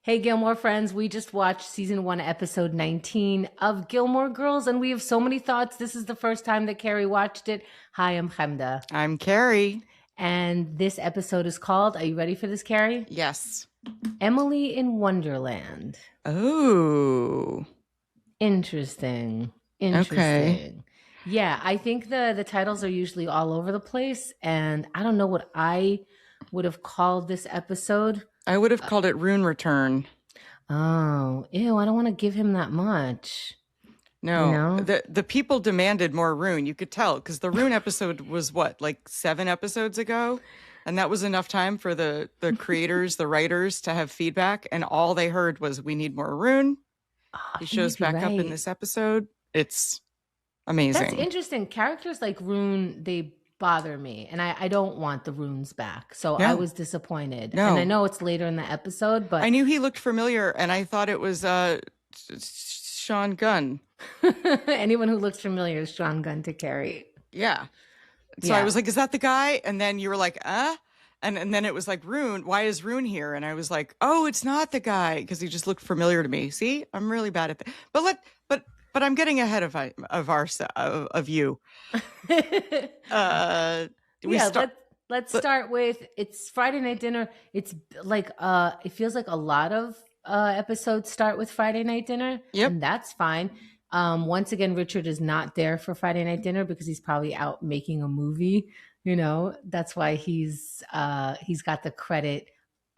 Hey, Gilmore friends, we just watched season 1, episode 19 of Gilmore Girls, and we have so many thoughts. This is the first time that Carrie watched it. Hi, I'm Chemda. I'm Carrie. And this episode is called, are you ready for this, Carrie? Yes. Emily in Wonderland. Oh. Interesting. Okay. Yeah, I think the titles are usually all over the place, and I don't know what I would have called this episode. I would have called it Rune Return. Oh, ew, I don't want to give him that much. No, You know? the people demanded more Rune. You could tell because the Rune episode was what, like 7 episodes ago? And that was enough time for the creators, the writers to have feedback. And all they heard was, we need more Rune. Oh, He you may shows be back up in right. this episode. It's amazing. That's interesting. Characters like Rune, they bother me, and I don't want the Runes back. So I No. was disappointed. No. And I know it's later in the episode, but I knew he looked familiar, and I thought it was Sean Gunn. anyone who looks familiar is Sean Gunn to Carrie. Yeah. So I was like, is that the guy? And then you were like, And then it was like, Rune, why is Rune here? And I was like, oh, it's not the guy, because he just looked familiar to me. See, I'm really bad at that. But I'm getting ahead of you. Let's start with, it's Friday night dinner. It's like it feels like a lot of episodes start with Friday night dinner. Yep. And that's fine. Once again, Richard is not there for Friday night dinner because he's probably out making a movie. You know, that's why he's got the credit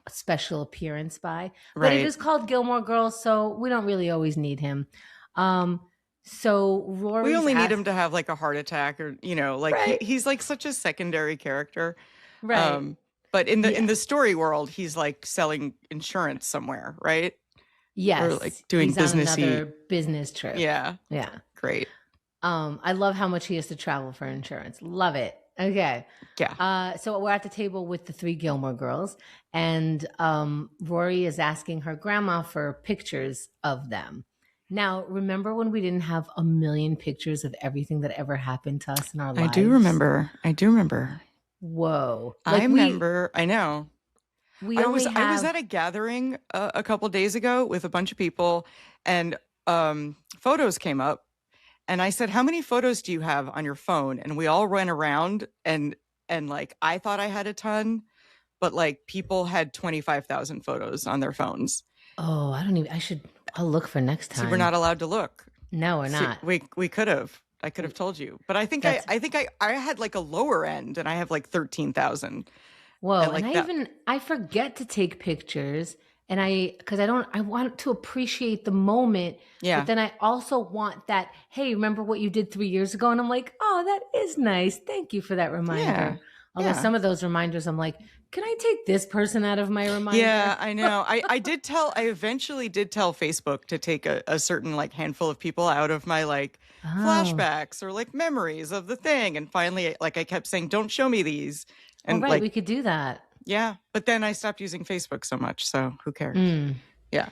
special appearance by. But Right. it is called Gilmore Girls, so we don't really always need him. So Rory, We only need him to have like a heart attack, or like Right. he's like such a secondary character. right? But in the story world, he's like selling insurance somewhere, right? Yes, Or like doing he's on businessy. another business trip. Yeah. Yeah. Great. I love how much he has to travel for insurance. Love it. Okay. Yeah. So we're at the table with the 3 Gilmore Girls, and Rory is asking her grandma for pictures of them. Now, remember when we didn't have a million pictures of everything that ever happened to us in our lives? I do remember. Whoa. I remember. I know. I was at a gathering a couple days ago with a bunch of people, and photos came up, and I said, how many photos do you have on your phone? And we all ran around, and like, I thought I had a ton, but like people had 25,000 photos on their phones. Oh, I'll look for next time. See, we're not allowed to look. No, we're not. We could have. I could have told you, but I think I had like a lower end, and I have like 13,000. Whoa, like I forget to take pictures, and I want to appreciate the moment. Yeah. But then I also want that, hey, remember what you did 3 years ago? And I'm like, oh, that is nice. Thank you for that reminder. Yeah. Although some of those reminders, I'm like, can I take this person out of my reminder? Yeah, I know. I eventually did tell Facebook to take a certain like handful of people out of my like flashbacks or like memories of the thing. And finally, like, I kept saying, don't show me these. And right, like, we could do that. Yeah. But then I stopped using Facebook so much. So who cares? Yeah.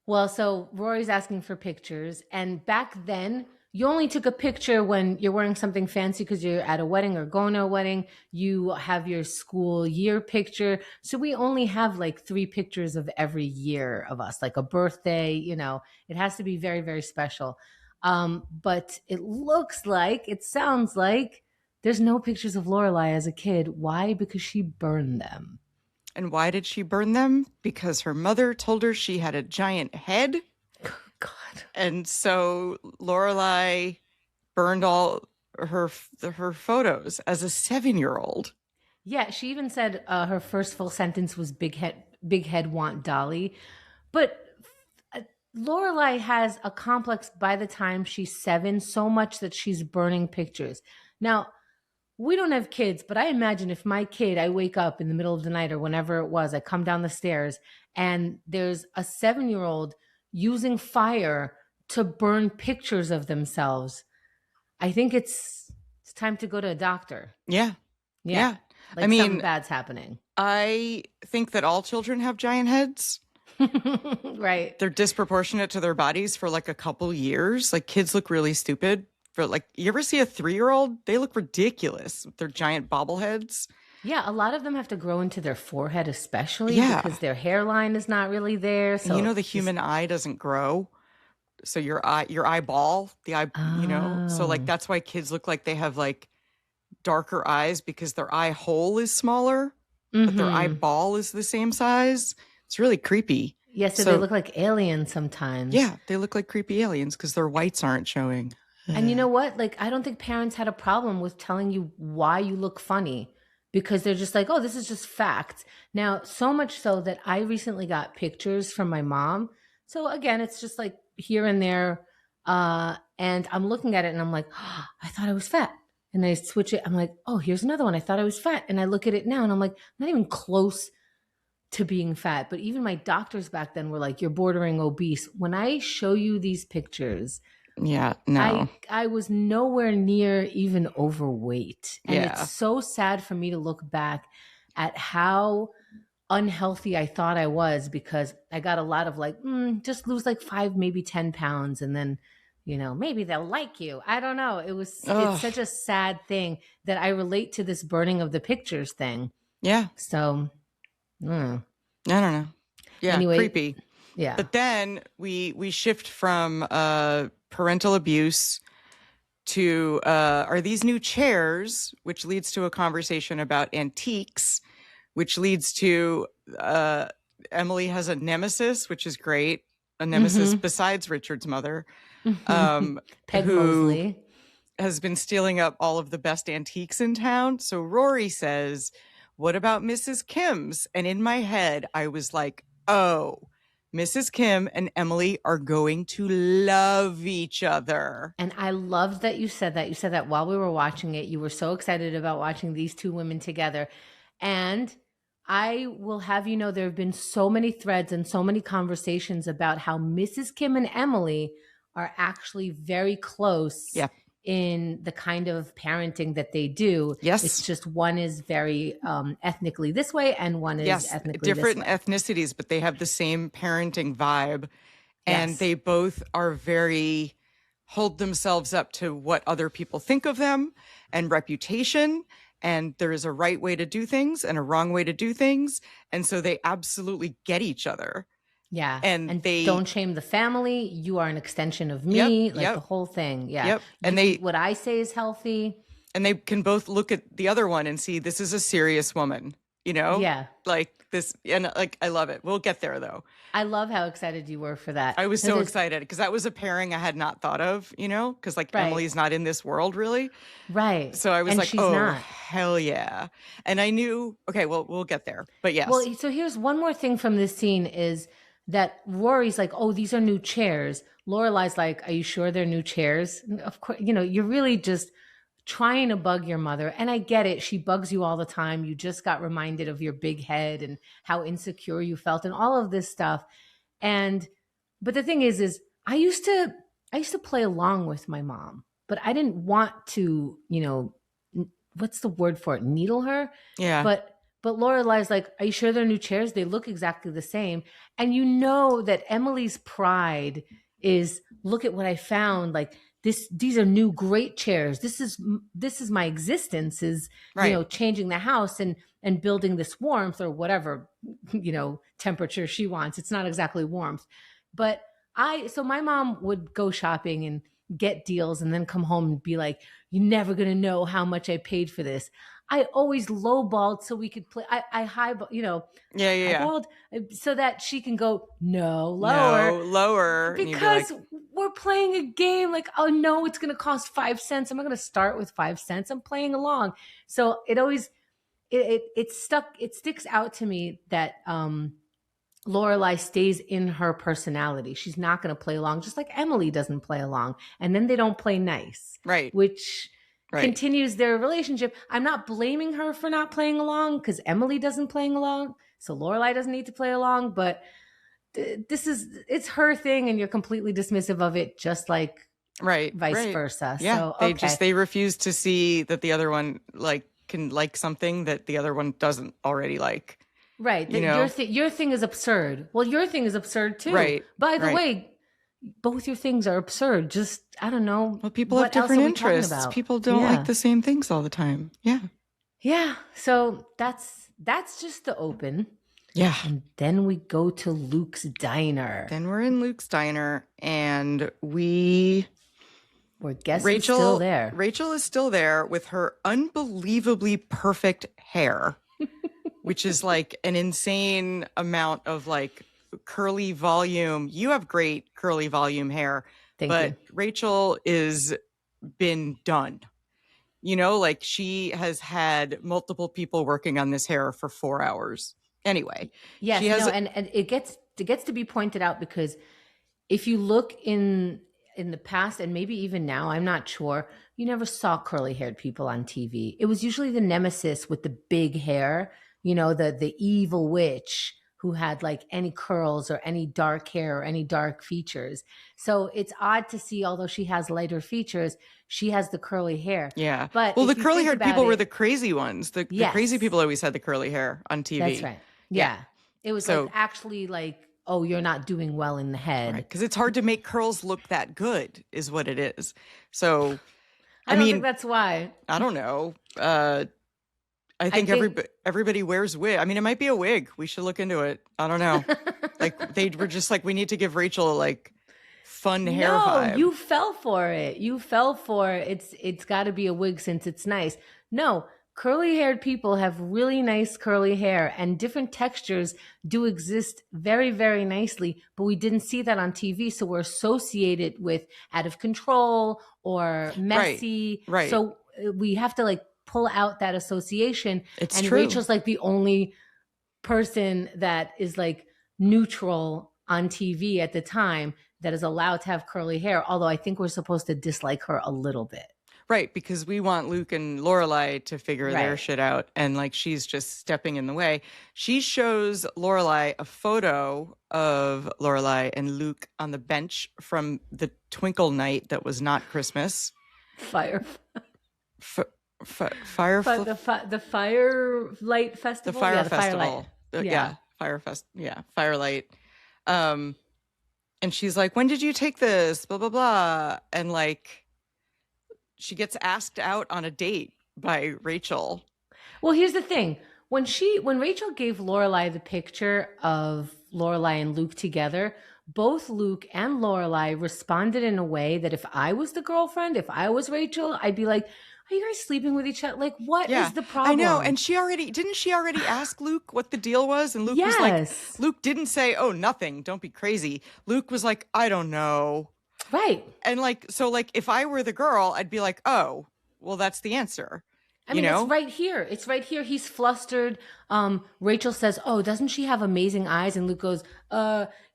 Well, so Rory's asking for pictures. And back then, you only took a picture when you're wearing something fancy because you're at a wedding or going to a wedding. You have your school year picture. So we only have like 3 pictures of every year of us, like a birthday, it has to be very, very special. But it sounds like there's no pictures of Lorelai as a kid. Why? Because she burned them. And why did she burn them? Because her mother told her she had a giant head. God. And so Lorelai burned all her photos as a 7-year-old. Yeah, she even said her first full sentence was big head want Dolly. But Lorelai has a complex by the time she's 7, so much that she's burning pictures. Now, we don't have kids, but I imagine if my kid, I wake up in the middle of the night or whenever it was, I come down the stairs and there's a 7-year-old using fire to burn pictures of themselves. I think it's time to go to a doctor. Yeah. Like, I mean, something bad's happening. I think that all children have giant heads. Right. They're disproportionate to their bodies for like a couple years. Like, kids look really stupid. For like, you ever see a 3-year-old? They look ridiculous with their giant bobbleheads. Yeah, a lot of them have to grow into their forehead, especially Yeah. because their hairline is not really there. And you So know, the human eye doesn't grow. So your eyeball, so like oh, that's why kids look like they have like darker eyes because their eye hole is smaller, but their mm-hmm. eyeball is the same size. It's really creepy. Yeah, so they So look like aliens sometimes. yeah, they look like creepy aliens because their whites aren't showing. And you know what? Like, I don't think parents had a problem with telling you why you look funny because they're just like, oh, this is just fact. Now, so much so that I recently got pictures from my mom. So again, it's just like here and there. And I'm looking at it and I'm like, oh, I thought I was fat. And I switch it. I'm like, oh, here's another one. I thought I was fat. And I look at it now and I'm like, I'm not even close to being fat. But even my doctors back then were like, you're bordering obese. When I show you these pictures, Yeah, no. I was nowhere near even overweight. And it's Yeah. so sad for me to look back at how unhealthy I thought I was because I got a lot of like, just lose like 5, maybe 10 pounds. And then, maybe they'll like you. I don't know. It's Ugh. such a sad thing that I relate to this burning of the pictures thing. Yeah. So, I don't know. Yeah, anyway, creepy. yeah. But then we shift from parental abuse to are these new chairs, which leads to a conversation about antiques, which leads to Emily has a nemesis, which is great. A nemesis besides Richard's mother, Peg who Mosley has been stealing up all of the best antiques in town. So Rory says, what about Mrs. Kim's? And in my head, I was like, oh, Mrs. Kim and Emily are going to love each other. And I loved that you said that. You said that while we were watching it. You were so excited about watching these two women together. And I will have you know, there have been so many threads and so many conversations about how Mrs. Kim and Emily are actually very close Yeah. in the kind of parenting that they do. Yes. It's just one is very ethnically this way and one is ethnically different this way. ethnicities, but they have the same parenting vibe. And Yes. they both are very hold themselves up to what other people think of them and reputation. And there is a right way to do things and a wrong way to do things. And so they absolutely get each other. Yeah. And they don't shame the family. You are an extension of me. Yep. The whole thing. Yeah. Yep. And what I say is healthy. And they can both look at the other one and see this is a serious woman, Yeah. like this. And like, I love it. We'll get there though. I love how excited you were for that. I was so excited because that was a pairing I had not thought of, because like Emily's not in this world really. Right. So I was and like, she's oh, not. hell yeah. And I knew, okay, well, we'll get there. But yes. Well, so here's one more thing from this scene is that Rory's like, oh, these are new chairs. Lorelai's like, are you sure they're new chairs? Of course, you're really just trying to bug your mother. And I get it. She bugs you all the time. You just got reminded of your big head and how insecure you felt and all of this stuff. But the thing is I used to play along with my mom, but I didn't want to, what's the word for it? Needle her. Yeah. But Lorelai's like, are you sure they're new chairs? They look exactly the same. And you know that Emily's pride is, look at what I found. Like these are new great chairs. This is my existence is, right. Changing the house and building this warmth or whatever, temperature she wants. It's not exactly warmth. But so my mom would go shopping and get deals and then come home and be like, you're never going to know how much I paid for this. I always lowballed so we could play. I highballed, highballed so that she can go, no, lower. Because we're playing a game like, oh no, it's going to cost 5 cents. I'm not going to start with 5 cents. I'm playing along. So it always, it sticks out to me that, Lorelai stays in her personality. She's not going to play along, just like Emily doesn't play along. And then they don't play nice. Right. Which continues their relationship. I'm not blaming her for not playing along because Emily doesn't playing along. So Lorelai doesn't need to play along. But it's her thing and you're completely dismissive of it, just like vice versa. Yeah. So, they refuse to see that the other one can like something that the other one doesn't already like. Right. Your thing is absurd. Well, your thing is absurd too. Right. By the way, both your things are absurd. Just, I don't know. Well, people have different interests. People don't like the same things all the time. Yeah. Yeah, so that's just the open. Yeah. And then we go to Luke's diner, Then we're in Luke's diner and where guess who's still there? Rachel is still there with her unbelievably perfect hair, which is like an insane amount of like curly volume. You have great curly volume hair, Thank but you. Rachel is been done. You know, like she has had multiple people working on this hair for 4 hours. Anyway, Yes, she has no, and it gets to be pointed out because if you look in the past and maybe even now, I'm not sure, you never saw curly haired people on TV. It was usually the nemesis with the big hair, you know, the evil witch who had like any curls or any dark hair or any dark features. So it's odd to see, although she has lighter features, she has the curly hair. yeah. But Well, the if you curly think haired about people were it, the crazy ones. The crazy yes, people always had the curly hair on TV. that's right. Yeah. Yeah. It was like So, actually like, oh, you're not doing well in the head. right. Because it's hard to make curls look that good, is what it is. So, I don't think that's why. I don't know. I think everybody wears wig. I mean, it might be a wig. We should look into it. I don't know. Like they were just like, we need to give Rachel like fun hair vibe. You fell for it. You fell for it. It's got to be a wig since it's nice. No, curly haired people have really nice curly hair, and different textures do exist very, very nicely, but we didn't see that on TV, so we're associated with out of control or messy. Right. So we have to like pull out that association. It's and true. Rachel's like the only person that is like neutral on TV at the time that is allowed to have curly hair, although I think we're supposed to dislike her a little bit. Right, because we want Luke and Lorelai to figure their Right. shit out, and like she's just stepping in the way. She shows Lorelai a photo of Lorelai and Luke on the bench from the Twinkle night that was not Christmas. Fire. Fire. The Firelight Festival. The Fire yeah, Festival. Firelight. Firelight. And she's like, "When did you take this? Blah blah blah." And like, she gets asked out on a date by Rachel. Well, here's the thing: when Rachel gave Lorelai the picture of Lorelai and Luke together, both Luke and Lorelai responded in a way that if I was the girlfriend, if I was Rachel, I'd be like, "Are you guys sleeping with each other? Like, what is the problem?" I know. And didn't she already ask Luke what the deal was? And Luke was like, Luke didn't say, "Oh, nothing. Don't be crazy." Luke was like, "I don't know." Right. And like, so like, if I were the girl, I'd be like, "Oh, well, that's the answer." I mean, it's right here. It's right here. He's flustered. Rachel says, "Oh, doesn't she have amazing eyes?" And Luke goes,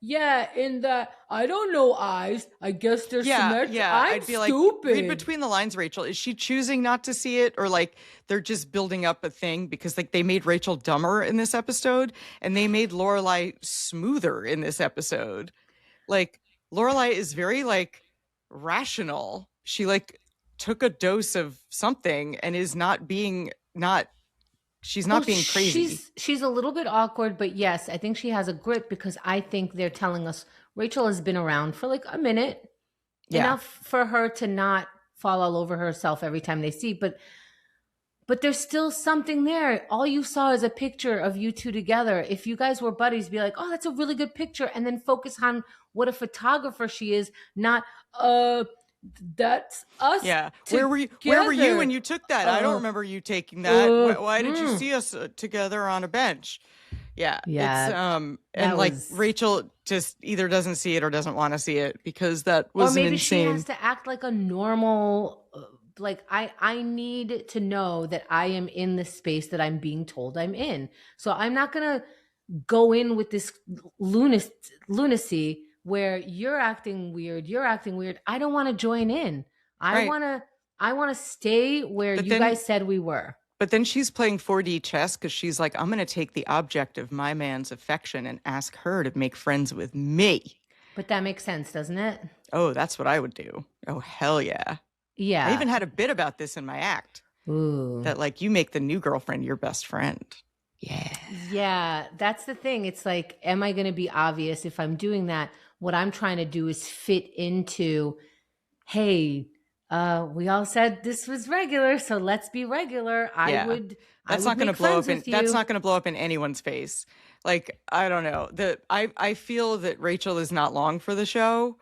yeah, in that, I don't know eyes. I guess they're symmetric. Yeah, I'd be stupid. Like, read between the lines, Rachel. Is she choosing not to see it, or like they're just building up a thing because like they made Rachel dumber in this episode and they made Lorelai smoother in this episode? Like Lorelai is very like rational. She like took a dose of something and is not being she's not being crazy. She's a little bit awkward, but yes, I think she has a grip because I think they're telling us Rachel has been around for like a minute, enough for her to not fall all over herself every time they see, but there's still something there. All you saw is a picture of you two together. If you guys were buddies, be like, "Oh, that's a really good picture," and then focus on what a photographer she is, not that's us. Yeah. Together. Where were you when you took that? I don't remember you taking that. Why did you see us together on a bench? Yeah. Yeah. It's and like Rachel just either doesn't see it or doesn't want to see it because that was insane. Or maybe she has to act like a normal, like I need to know that I am in the space that I'm being told I'm in. So I'm not gonna go in with this lunacy where you're acting weird. I don't want to join in. I want to stay where you guys said we were. But then she's playing 4D chess because she's like, I'm going to take the object of my man's affection and ask her to make friends with me. But that makes sense, doesn't it? Oh, that's what I would do. Oh, hell yeah. Yeah. I even had a bit about this in my act. Ooh. That like you make the new girlfriend your best friend. Yeah. Yeah, that's the thing. It's like, am I going to be obvious if I'm doing that? What I'm trying to do is fit into, hey, We all said this was regular, so let's be regular. I Yeah. would That's not going to make blow friends up in with that's you. not going to blow up in anyone's face. Like, I don't know. I feel that Rachel is not long for the show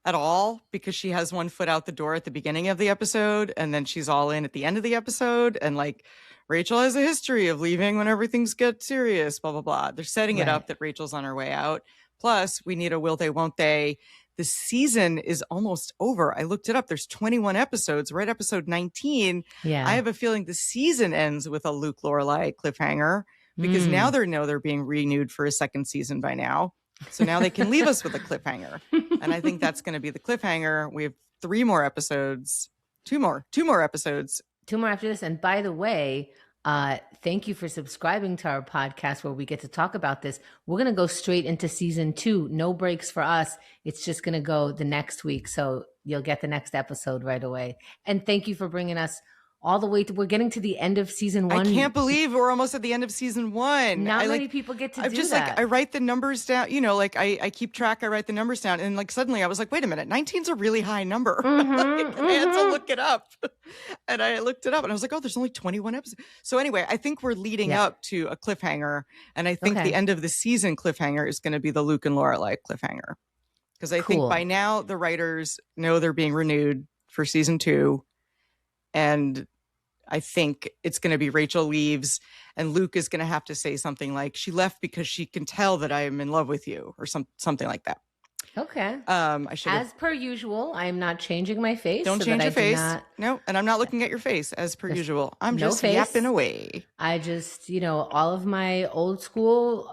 at all because she has one foot out the door at the beginning of the episode and then she's all in at the end of the episode, and like Rachel has a history of leaving when everything's get serious, blah blah blah. They're setting it Right. up that Rachel's on her way out. Plus, we need a will they won't they. The season is almost over. I looked it up. There's 21 episodes. We're at episode 19. Yeah. I have a feeling the season ends with a Luke Lorelai cliffhanger because now they know they're being renewed for a second season by now. So now they can leave us with a cliffhanger. And I think that's going to be the cliffhanger. We have 3 more episodes, 2 more episodes. 2 more after this. And by the way, thank you for subscribing to our podcast where we get to talk about this. We're going to go straight into season 2. No breaks for us. It's just going to go the next week. So you'll get the next episode right away. And thank you for bringing us all the way to, we're getting to the end of season 1. I can't believe we're almost at the end of season 1. Not many people get to I'm do just that. like, I write the numbers down, you know, like I keep track, I write the numbers down. And like, suddenly I was like, wait a minute, 19's a really high number. I had to look it up. And I looked it up and I was like, oh, there's only 21 episodes. So anyway, I think we're leading up to a cliffhanger. And I think the end of the season cliffhanger is going to be the Luke and Lorelai cliffhanger. Because I think by now the writers know they're being renewed for season 2. And I think it's going to be Rachel leaves and Luke is going to have to say something like, she left because she can tell that I am in love with you, or something like that. Okay. I should As per usual, I am not changing my face. Don't change your face. No, and I'm not looking at your face as per usual. I'm just yapping away. I just, you know, all of my old school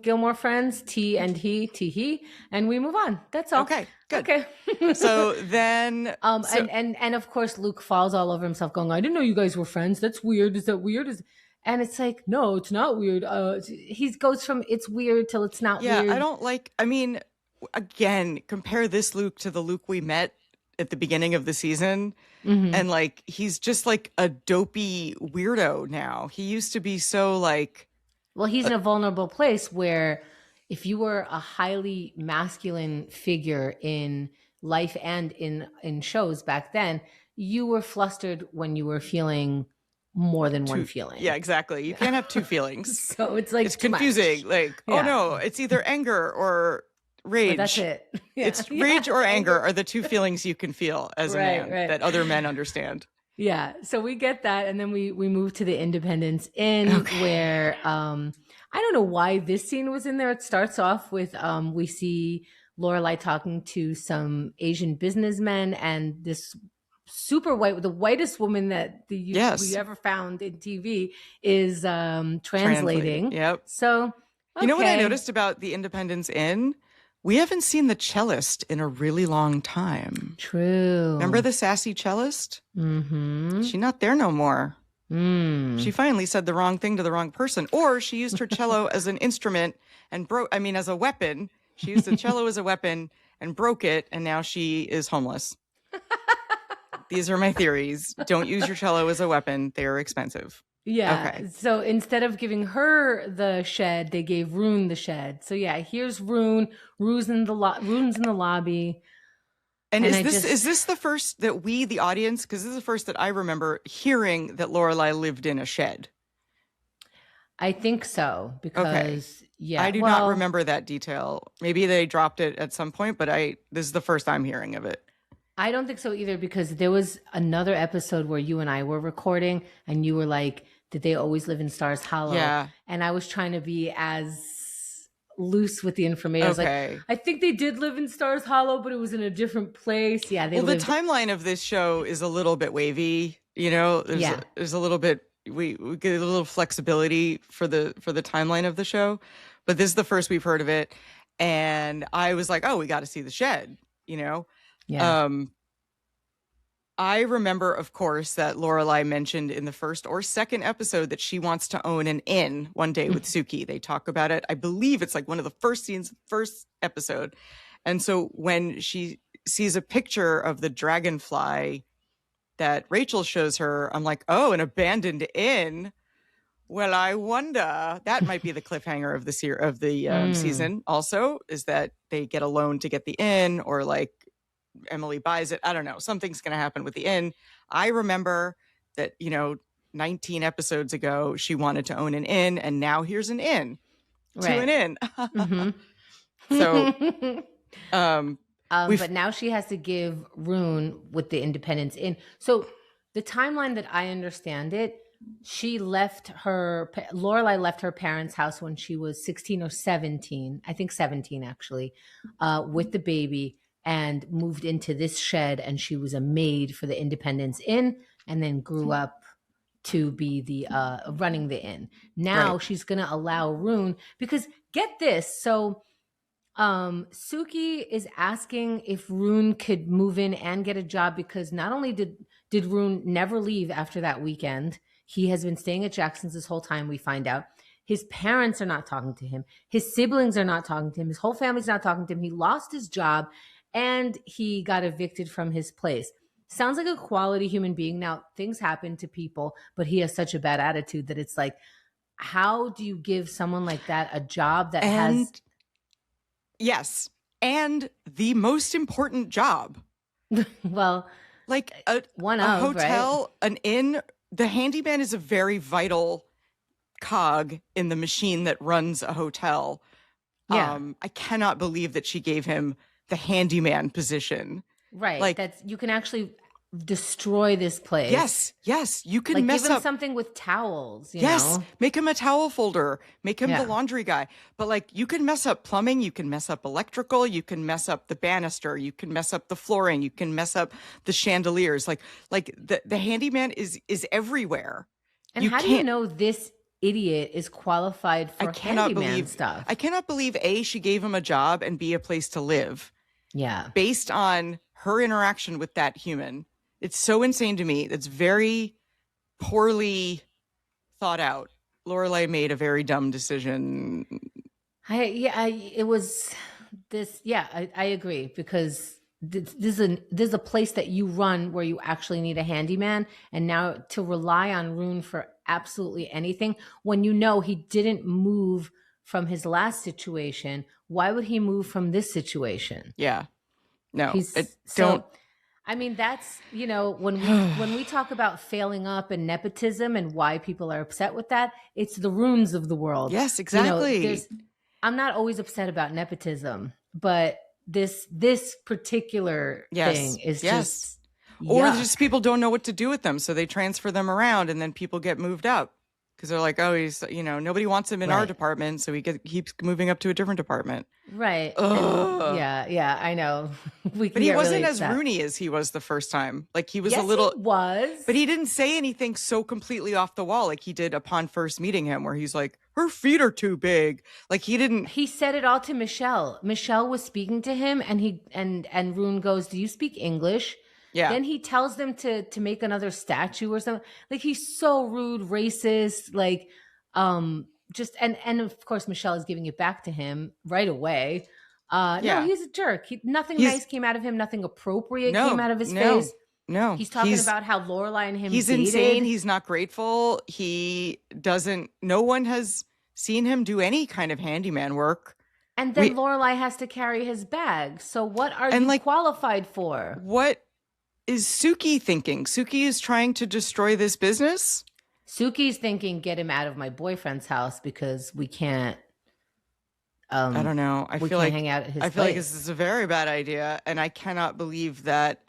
Gilmore friends, T and he, and we move on. That's all. Okay, good. Okay. So then and of course Luke falls all over himself going, I didn't know you guys were friends. That's weird. Is that weird? And it's like, no, it's not weird. He goes from it's weird till it's not weird. Yeah, I don't like, I mean, again, compare this Luke to the Luke we met at the beginning of the season. And like, he's just like a dopey weirdo now. He used to be so like. Well, he's in a vulnerable place where if you were a highly masculine figure in life and in shows back then, you were flustered when you were feeling more than one feeling. Yeah, exactly. You can't have 2 feelings. So it's like, it's confusing. Like, oh no, it's either anger or rage. But that's it. Yeah. It's rage or anger are the 2 feelings you can feel as a man that other men understand. Yeah. So we get that. And then we move to the Independence Inn where I don't know why this scene was in there. It starts off with we see Lorelai talking to some Asian businessmen and this super white, the whitest woman that we ever found in TV is translating. Yep. So you know what I noticed about the Independence Inn? We haven't seen the cellist in a really long time. True. Remember the sassy cellist? Mm-hmm. She's not there no more. She finally said the wrong thing to the wrong person. Or she used her cello as an instrument and as a weapon. She used the cello as a weapon and broke it, and now she is homeless. These are my theories. Don't use your cello as a weapon. They are expensive. Yeah. Okay. So instead of giving her the shed, they gave Rune the shed. So yeah, here's Rune. Rune's in the lobby. And is this the first that we, the audience, because this is the first that I remember hearing that Lorelai lived in a shed? I think so, because I do not remember that detail. Maybe they dropped it at some point, but this is the first I'm hearing of it. I don't think so either, because there was another episode where you and I were recording and you were like, did they always live in Stars Hollow? Yeah. And I was trying to be as loose with the information. I was like, I think they did live in Stars Hollow, but it was in a different place. Yeah. The timeline of this show is a little bit wavy, you know, there's a little bit, we get a little flexibility for the timeline of the show, but this is the first we've heard of it. And I was like, oh, we got to see the shed, you know? Yeah. I remember, of course, that Lorelai mentioned in the first or second episode that she wants to own an inn one day with Suki. They talk about it. I believe it's like one of the first scenes, first episode. And so when she sees a picture of the dragonfly that Rachel shows her, I'm like, oh, an abandoned inn. Well, I wonder. That might be the cliffhanger of the season. Also, is that they get a loan to get the inn, or like Emily buys it. I don't know. Something's going to happen with the inn. I remember that, 19 episodes ago, she wanted to own an inn, and now here's an inn to an inn. Mm-hmm. So, but now she has to give Rune with the Independence Inn. So the timeline that I understand it, Lorelai left her parents' house when she was 16 or 17, I think 17 actually, with the baby, and moved into this shed, and she was a maid for the Independence Inn, and then grew up to be the running the inn. Now she's gonna allow Rune, because get this, so Suki is asking if Rune could move in and get a job, because not only did Rune never leave after that weekend, he has been staying at Jackson's this whole time, we find out. His parents are not talking to him. His siblings are not talking to him. His whole family's not talking to him. He lost his job and he got evicted from his place. Sounds like a quality human being. Now, things happen to people, but he has such a bad attitude that it's like, how do you give someone like that a job that has... Yes. And the most important job. Well, like a hotel, right? An inn. The handyman is a very vital cog in the machine that runs a hotel. Yeah. I cannot believe that she gave him the handyman position. Right. Like, that's, you can actually destroy this place. Yes. You can give him something with towels. You know? Make him a towel folder. Make him the laundry guy. But you can mess up plumbing. You can mess up electrical. You can mess up the banister. You can mess up the flooring. You can mess up the chandeliers. The handyman is everywhere. And how do you know this idiot is qualified for handyman stuff? I cannot believe A, she gave him a job, and B, a place to live. Yeah. Based on her interaction with that human. It's so insane to me. It's very poorly thought out. Lorelai made a very dumb decision. It was this. Yeah, I agree, because this is a place that you run where you actually need a handyman, and now to rely on Rune for absolutely anything when you know he didn't move from his last situation. Why would he move from this situation? Yeah, no, don't. I mean, that's, when we talk about failing up and nepotism and why people are upset with that, it's the Runes of the world. Yes, exactly. I'm not always upset about nepotism, but this particular thing is just, or just people don't know what to do with them, so they transfer them around, and then people get moved up because they're like, oh, he's, nobody wants him in our department, so he keeps moving up to a different department. Right. And, yeah, I know. But he wasn't as Rooney as he was the first time. He was a little... He was. But he didn't say anything so completely off the wall like he did upon first meeting him, where he's like, her feet are too big. He didn't... He said it all to Michelle. Michelle was speaking to him, and Rune goes, do you speak English? Yeah. Then he tells them to make another statue or something. He's so rude, racist, and of course Michelle is giving it back to him right away. No, he's a jerk. Nothing nice came out of him. Nothing appropriate came out of his face. No, he's talking about how Lorelai and him. He's dated. Insane. He's not grateful. He doesn't. No one has seen him do any kind of handyman work. And then Lorelai has to carry his bag. So what are you qualified for? What is Suki thinking? Suki is trying to destroy this business. Suki's thinking, get him out of my boyfriend's house because we can't. I don't know. I feel like hang out at his I feel like this is a very bad idea, and I cannot believe that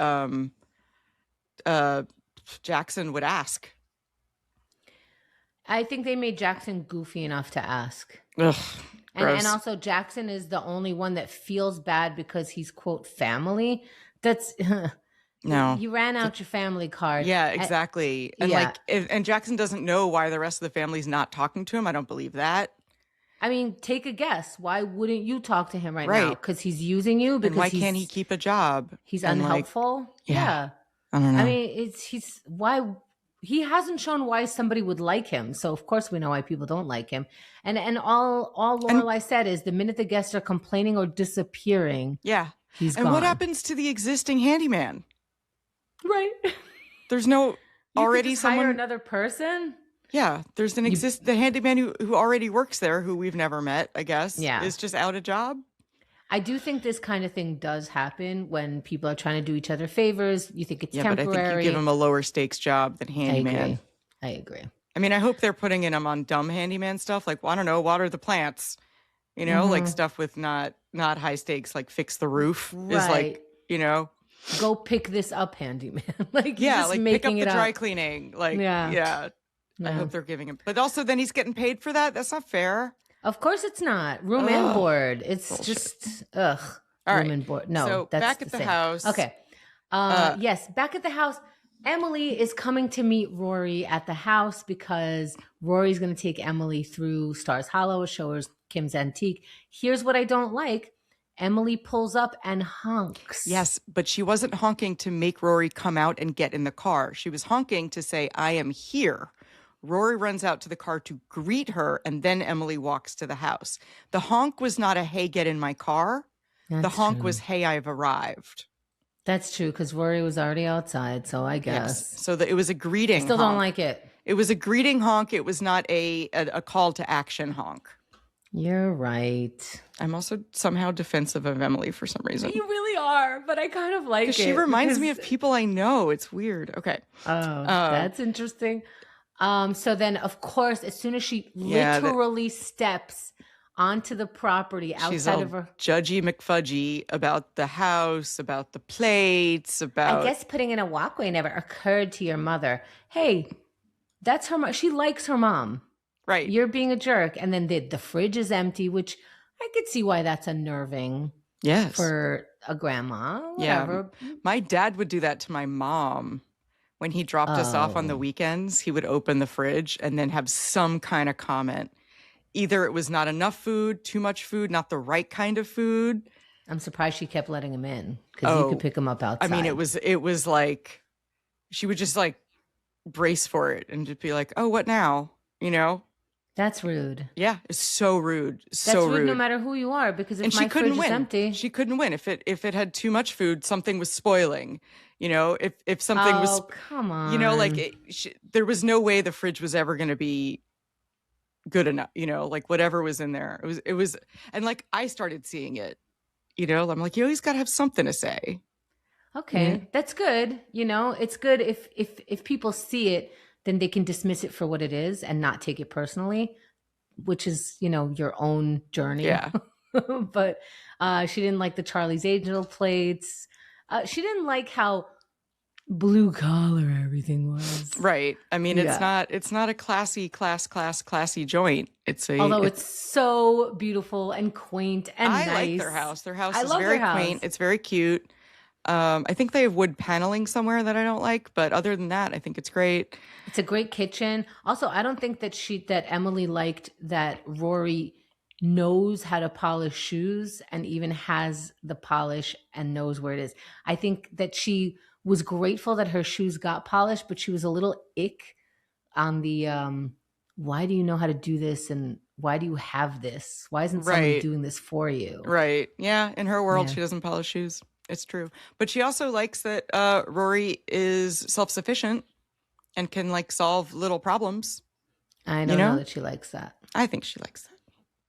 Jackson would ask. I think they made Jackson goofy enough to ask. Ugh, and also Jackson is the only one that feels bad because he's quote family. That's no. You ran out your family card. Yeah, exactly. And and Jackson doesn't know why the rest of the family's not talking to him. I don't believe that. I mean, take a guess. Why wouldn't you talk to him right now? Because he's using you. Because why can't he keep a job? He's unhelpful. Yeah. I don't know. I mean, he hasn't shown why somebody would like him. So of course we know why people don't like him. And all Lorelai said is the minute the guests are complaining or disappearing, he's gone. And what happens to the existing handyman? Right. There's no already someone hire another person. Yeah, there's the handyman who already works there, who we've never met, I guess, is just out of job. I do think this kind of thing does happen when people are trying to do each other favors. You think it's Yeah, but I temporary. think you give him a lower stakes job than handyman. I agree. I mean, I hope they're putting him on dumb handyman stuff, like, well, I don't know, water the plants, you know, like stuff with not high stakes, like fix the roof is like, you know, go pick this up, handyman. Like, yeah, just like pick up the dry cleaning. Like, yeah. I hope they're giving him, but also then he's getting paid for that. That's not fair. Of course it's not. Room and board. It's bullshit. Just, ugh. All room right. and board. No, so that's back at the house. Okay. Yes, back at the house. Emily is coming to meet Rory at the house because Rory's going to take Emily through Stars Hollow, show her Kim's Antique. Here's what I don't like. Emily pulls up and honks. Yes, but she wasn't honking to make Rory come out and get in the car. She was honking to say, I am here. Rory runs out to the car to greet her, and then Emily walks to the house. The honk was not a, hey, get in my car. The honk was, hey, I've arrived. That's true, because Rory was already outside, so I guess. Yes. So it was a greeting I still honk. Don't like it. It was a greeting honk. It was not a call to action honk. You're right. I'm also somehow defensive of Emily for some reason. You really are, but I kind of like it. She reminds me of people I know. It's weird. Okay. Oh, that's interesting. So then, of course, as soon as she literally steps onto the property outside of her, judgy McFudgy about the house, about the plates, about. I guess putting in a walkway never occurred to your mother. Hey, that's her mom. She likes her mom. Right. You're being a jerk. And then the fridge is empty, which I could see why that's unnerving. Yes. For a grandma. Whatever. Yeah. My dad would do that to my mom. When he dropped us off on the weekends, he would open the fridge and then have some kind of comment. Either it was not enough food, too much food, not the right kind of food. I'm surprised she kept letting him in because you could pick him up outside. I mean, it was like she would just like brace for it and just be like, "Oh, what now?" You know? That's rude. Yeah, it's so rude. So That's rude no matter who you are, because if my fridge is empty. She couldn't win. If it had too much food, something was spoiling. You know, if something was, come on. You know, like there was no way the fridge was ever going to be good enough. You know, like whatever was in there, it was, and like I started seeing it. You know, I'm like, you always got to have something to say. Okay, that's good. You know, it's good if people see it, then they can dismiss it for what it is and not take it personally, which is, you know, your own journey. Yeah. But she didn't like the Charlie's Angel plates. She didn't like how blue collar everything was. Right. I mean, it's not a classy joint. Although it's so beautiful and quaint and nice. I like their house. Their house is very quaint. It's very cute. I think they have wood paneling somewhere that I don't like, but other than that, I think it's great. It's a great kitchen. Also, I don't think that Emily liked that Rory knows how to polish shoes and even has the polish and knows where it is. I think that she was grateful that her shoes got polished, but she was a little ick on the why do you know how to do this and why do you have this? Why isn't someone doing this for you? Right. Yeah. In her world, she doesn't polish shoes. It's true. But she also likes that Rory is self-sufficient and can like solve little problems. I don't know that she likes that. I think she likes that.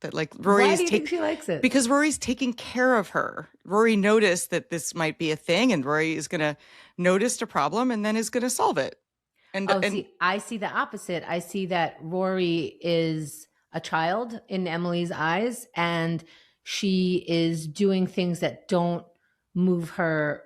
That like Rory Why do you think she likes it? Because Rory's taking care of her. Rory noticed that this might be a thing, and Rory is going to notice a problem and then is going to solve it. See, I see the opposite. I see that Rory is a child in Emily's eyes, and she is doing things that don't move her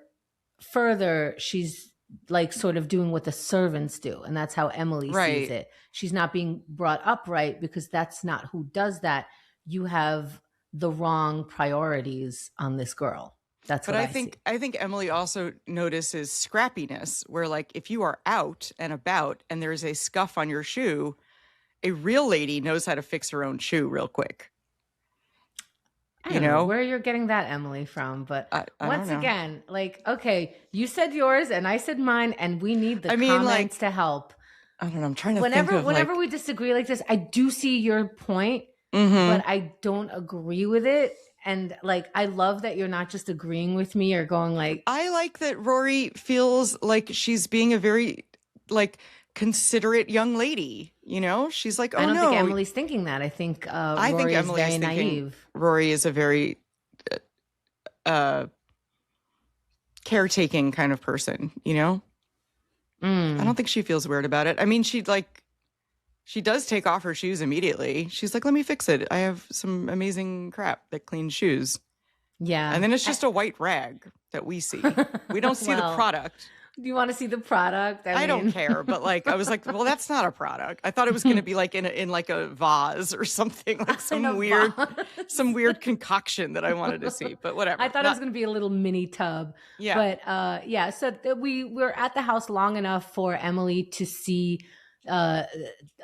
further. She's like sort of doing what the servants do, and that's how Emily sees it. She's not being brought up right because that's not who does that. You have the wrong priorities on this girl. That's what I think. I think Emily also notices scrappiness, where like if you are out and about and there's a scuff on your shoe, a real lady knows how to fix her own shoe real quick. I don't know where you're getting that, Emily, from, but once again, like, okay, you said yours and I said mine, and we need the comments to help. I don't know. I'm trying to think of whenever we disagree like this, I do see your point, but I don't agree with it. And like, I love that you're not just agreeing with me or going like. I like that Rory feels like she's being a very like considerate young lady. You know, she's like, oh, I don't think Emily's thinking that. I think Rory is very naive. Rory is a very caretaking kind of person, you know? I don't think she feels weird about it. I mean, she does take off her shoes immediately. She's like, let me fix it. I have some amazing crap that cleans shoes. Yeah. And then it's just a white rag that we see. We don't see the product. Do you want to see the product? I don't care, but like I was like, well, that's not a product. I thought it was going to be like in like a vase or something, like some weird concoction that I wanted to see. But whatever. I thought it was going to be a little mini tub. Yeah. But yeah, so we were at the house long enough for Emily to see a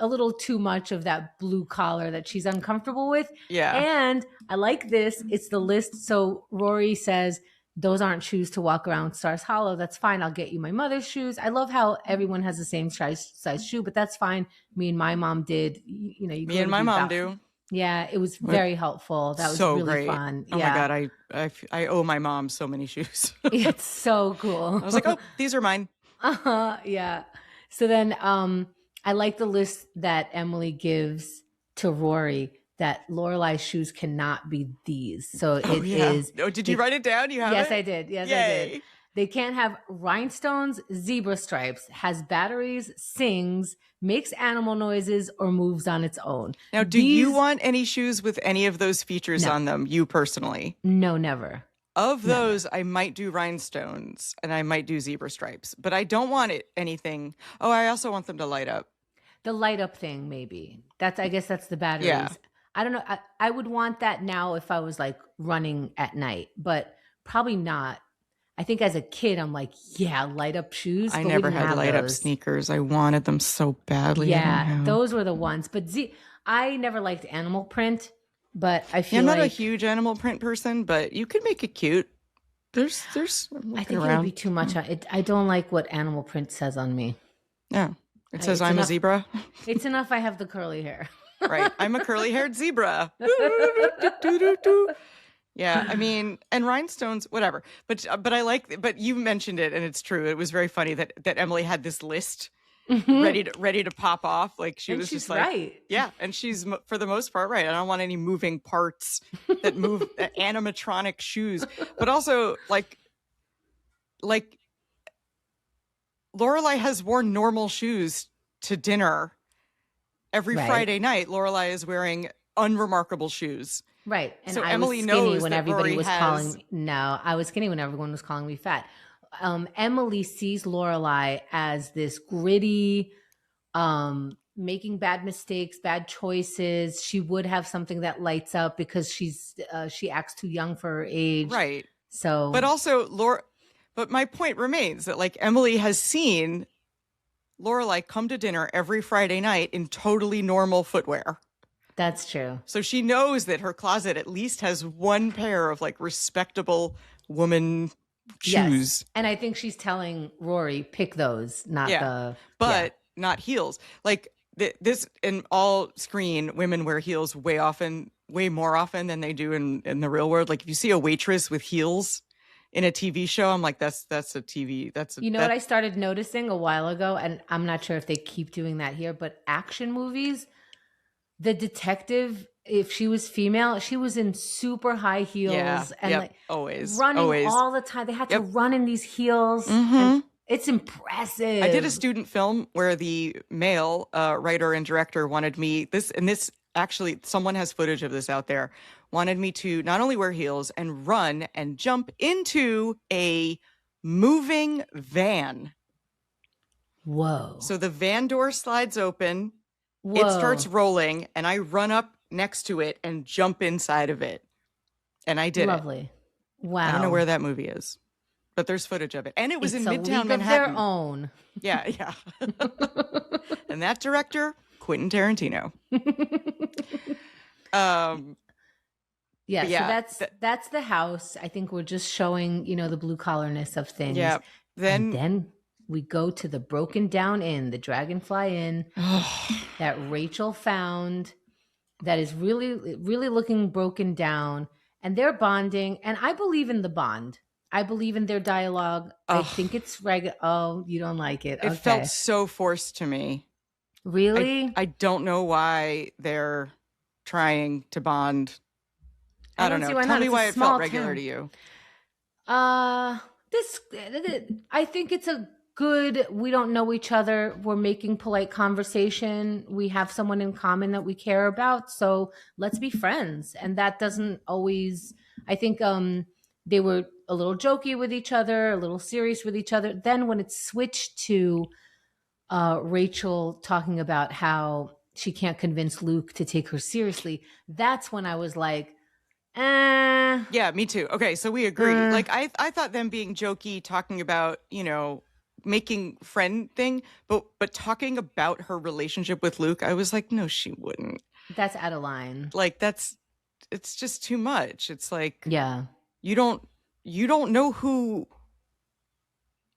little too much of that blue collar that she's uncomfortable with. Yeah. And I like this. It's the list. So Rory says, those aren't shoes to walk around Stars Hollow. That's fine. I'll get you my mother's shoes. I love how everyone has the same size shoe, but that's fine. Me and my mom did. You know, me and my mom do. Yeah, it was very helpful. That was so really great. fun. Oh my God, I owe my mom so many shoes. It's so cool. I was like, oh, these are mine. Yeah. So then I like the list that Emily gives to Rory, that Lorelai's shoes cannot be these. So it is. Oh, did you write it down? You have yes, it? I did. Yes, Yay. I did. They can't have rhinestones, zebra stripes, has batteries, sings, makes animal noises, or moves on its own. Now, do you want any shoes with any of those features on them, you personally? No, never. Of those, I might do rhinestones and I might do zebra stripes, but I don't want anything. Oh, I also want them to light up. The light up thing, maybe. I guess that's the batteries. Yeah. I don't know. I would want that now if I was like running at night, but probably not. I think as a kid, I'm like, yeah, light up shoes. I never had light up sneakers. I wanted them so badly. Yeah, those were the ones. But I never liked animal print, but I feel I'm not a huge animal print person, but you could make it cute. There's. I think it would be too much. I don't like what animal print says on me. No, it says I'm a zebra. It's enough I have the curly hair. Right. I'm a curly-haired zebra. Yeah, I mean, and rhinestones, whatever. But but you mentioned it, and it's true. It was very funny that Emily had this list ready to pop off. Like she was just like, right. Yeah, and she's for the most part right. I don't want any moving parts that move animatronic shoes, but also like Lorelai has worn normal shoes to dinner. Every Friday night, Lorelai is wearing unremarkable shoes. Right. And so I Emily was skinny knows when that everybody Rory was has... calling me. No, I was skinny when everyone was calling me fat. Emily sees Lorelai as this gritty, making bad mistakes, bad choices. She would have something that lights up because she acts too young for her age. Right. So, but also but my point remains that like Emily has seen Lorelai come to dinner every Friday night in totally normal footwear. That's true. So she knows that her closet at least has one pair of like respectable woman shoes. Yes. And I think she's telling Rory, pick those, not not heels. Like this in all screen, women wear heels way more often than they do in the real world. Like if you see a waitress with heels in a TV show, I'm like, that's a TV. What I started noticing a while ago, and I'm not sure if they keep doing that here, but action movies, the detective, if she was female, she was in super high heels and like always running all the time. They had to run in these heels. Mm-hmm. And it's impressive. I did a student film where the male writer and director wanted me this actually someone has footage of this out there. Wanted me to not only wear heels and run and jump into a moving van. Whoa. So the van door slides open, Whoa. It starts rolling, and I run up next to it and jump inside of it. And I did Lovely. Wow. I don't know where that movie is, but there's footage of it. And it was in Midtown Manhattan. Of their own. Yeah. And that director, Quentin Tarantino. So that's the house. I think we're just showing, the blue collarness of things. Yeah. Then we go to the broken down inn, the Dragonfly Inn that Rachel found that is really, really looking broken down. And they're bonding. And I believe in the bond. I believe in their dialogue. I think it's regular. Oh, you don't like it. It felt so forced to me. Really? I don't know why they're trying to bond. I don't know. Tell me why it felt regular to you. Uh, this, I think it's a good, we don't know each other. We're making polite conversation. We have someone in common that we care about. So let's be friends. And that doesn't always, I think, they were a little jokey with each other, a little serious with each other. Then when it switched to Rachel talking about how she can't convince Luke to take her seriously, that's when I was like, Yeah, me too. Okay, so we agree. Like I thought them being jokey, talking about, making friend thing, but talking about her relationship with Luke, I was like, no, she wouldn't. that's out of line. Like it's just too much. It's like Yeah. you don't know who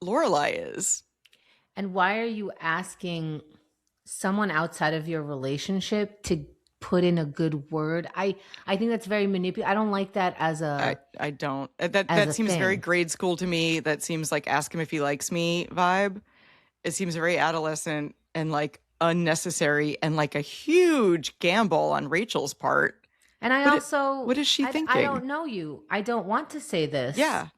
Lorelai is. And why are you asking someone outside of your relationship to put in a good word? I think that's very manipulative. I don't like that as a I don't. as That a seems very thing. grade school to me. That seems like ask him if he likes me vibe. It seems very adolescent and like unnecessary and like a huge gamble on Rachel's part. And I also What is she I thinking? don't know you. I don't want to say this. Yeah.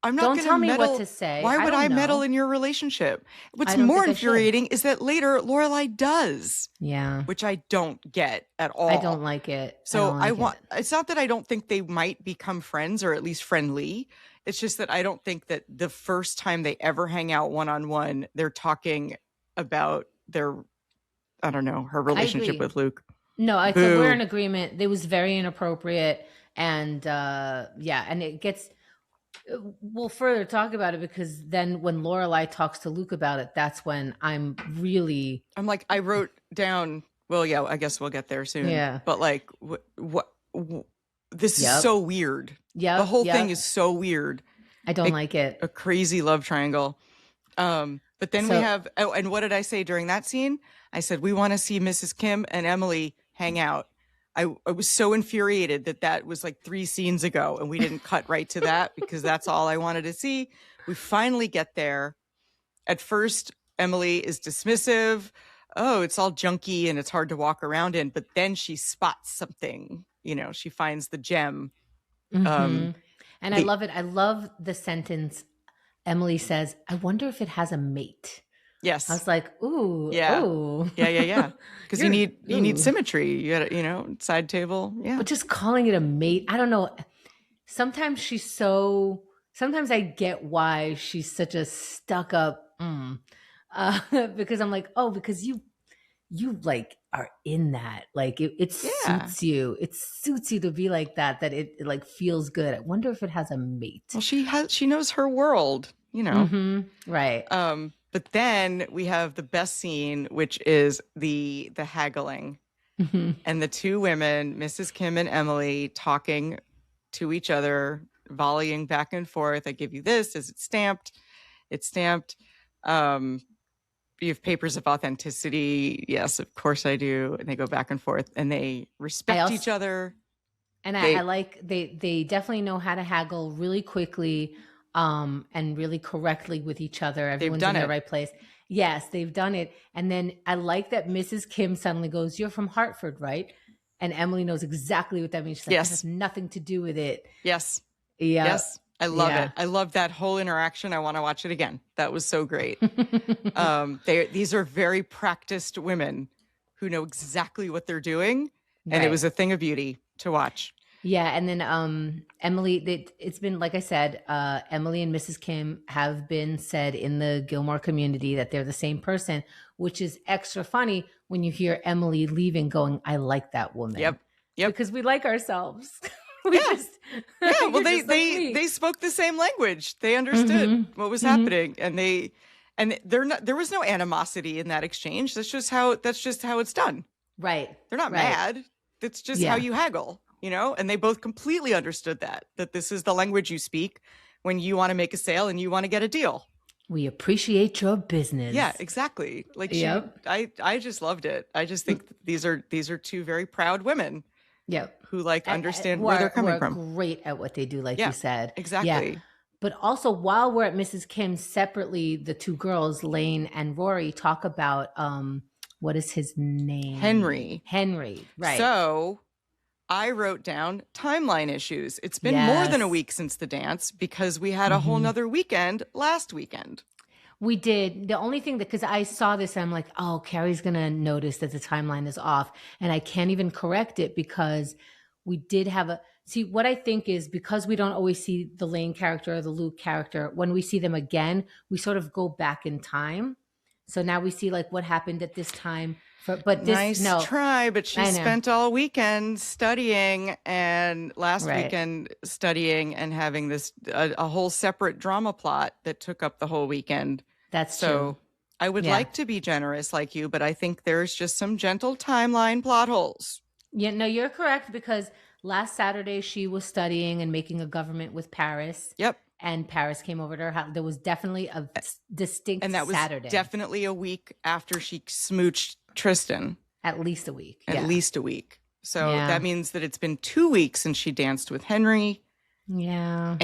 I'm not Don't going to tell me meddle. what to say. Why would I don't meddle know. in your relationship? What's I don't more think I should. infuriating is that later Lorelai does, Yeah. which I don't get at all. I don't like it. So I don't like it. It's not that I don't think they might become friends or at least friendly. It's just that I don't think that the first time they ever hang out one-on-one, they're talking about their, I don't know, her relationship with Luke. No, I Boo. said we're in agreement. It was very inappropriate. And yeah, and it gets, we'll further talk about it because then when Lorelai talks to Luke about it, that's when I'm like, I wrote down, well, yeah, I guess we'll get there soon. Yeah. But like, this is so weird. Yeah. The whole thing is so weird. I don't like it. A crazy love triangle. But then we have, and what did I say during that scene? I said, we want to see Mrs. Kim and Emily hang out. I was so infuriated that was like 3 scenes ago and we didn't cut right to that because that's all I wanted to see. We finally get there. At first, Emily is dismissive. Oh, it's all junky and it's hard to walk around in. But then she spots something, she finds the gem. And I love it. I love the sentence Emily says, I wonder if it has a mate. Yes. I was like, ooh. Yeah. Ooh. Yeah. Because you need symmetry. You got side table. Yeah. But just calling it a mate, I don't know. Sometimes sometimes I get why she's such a stuck up, because I'm like, oh, because you like are in that. Like it suits you. It suits you to be like that it like feels good. I wonder if it has a mate. Well, she knows her world, Right. But then we have the best scene, which is the haggling and the 2 women, Mrs. Kim and Emily, talking to each other, volleying back and forth. I give you this. Is it stamped? It's stamped. You have papers of authenticity. Yes, of course I do. And they go back and forth and they respect each other. And I like they definitely know how to haggle really quickly and really correctly with each other. Everyone's in the right place. Yes, they've done it. And then I like that Mrs. Kim suddenly goes, you're from Hartford, right? And Emily knows exactly what that means. She's like, yes. That has nothing to do with it. Yes. Yeah. Yes. I love it. I love that whole interaction. I want to watch it again. That was so great. These are very practiced women who know exactly what they're doing. And it was a thing of beauty to watch. Yeah. And then Emily, it's been, like I said, Emily and Mrs. Kim have been said in the Gilmore community that they're the same person, which is extra funny when you hear Emily leaving going, I like that woman. Yep. Because we like ourselves. Well, they spoke the same language. They understood what was happening, and there was no animosity in that exchange. That's just how it's done. Right. They're not mad. That's just how you haggle, and they both completely understood that this is the language you speak when you want to make a sale and you want to get a deal. We appreciate your business. Yeah, exactly. Like I just loved it. I just think these are 2 very proud women. Yep. Who understand where they're coming from. Great at what they do, like you said. Exactly. Yeah. But also while we're at Mrs. Kim, separately, the 2 girls, Lane and Rory, talk about what is his name? Henry. Right. So I wrote down timeline issues. It's been more than a Yes. week since the dance because we had a whole nother weekend last weekend. We did. The only thing that, because I saw this, I'm like, oh, Carrie's going to notice that the timeline is off. And I can't even correct it because we did have a. See, what I think is because we don't always see the Lane character or the Luke character, when we see them again, we sort of go back in time. So now we see like what happened at this time. But this, Nice no. try, but she I know. spent all weekend studying and last Right. weekend studying and having this a whole separate drama plot that took up the whole weekend. That's So true. I would Yeah. like to be generous like you, but I think there's just some gentle timeline plot holes. Yeah, no, you're correct because last Saturday she was studying and making a government with Paris. Yep. And Paris came over to her house. There was definitely a distinct And that was Saturday. definitely a week after she smooched Tristan. At least a week. At Yeah. least a week. So Yeah. that means that it's been 2 weeks since she danced with Henry. Yeah.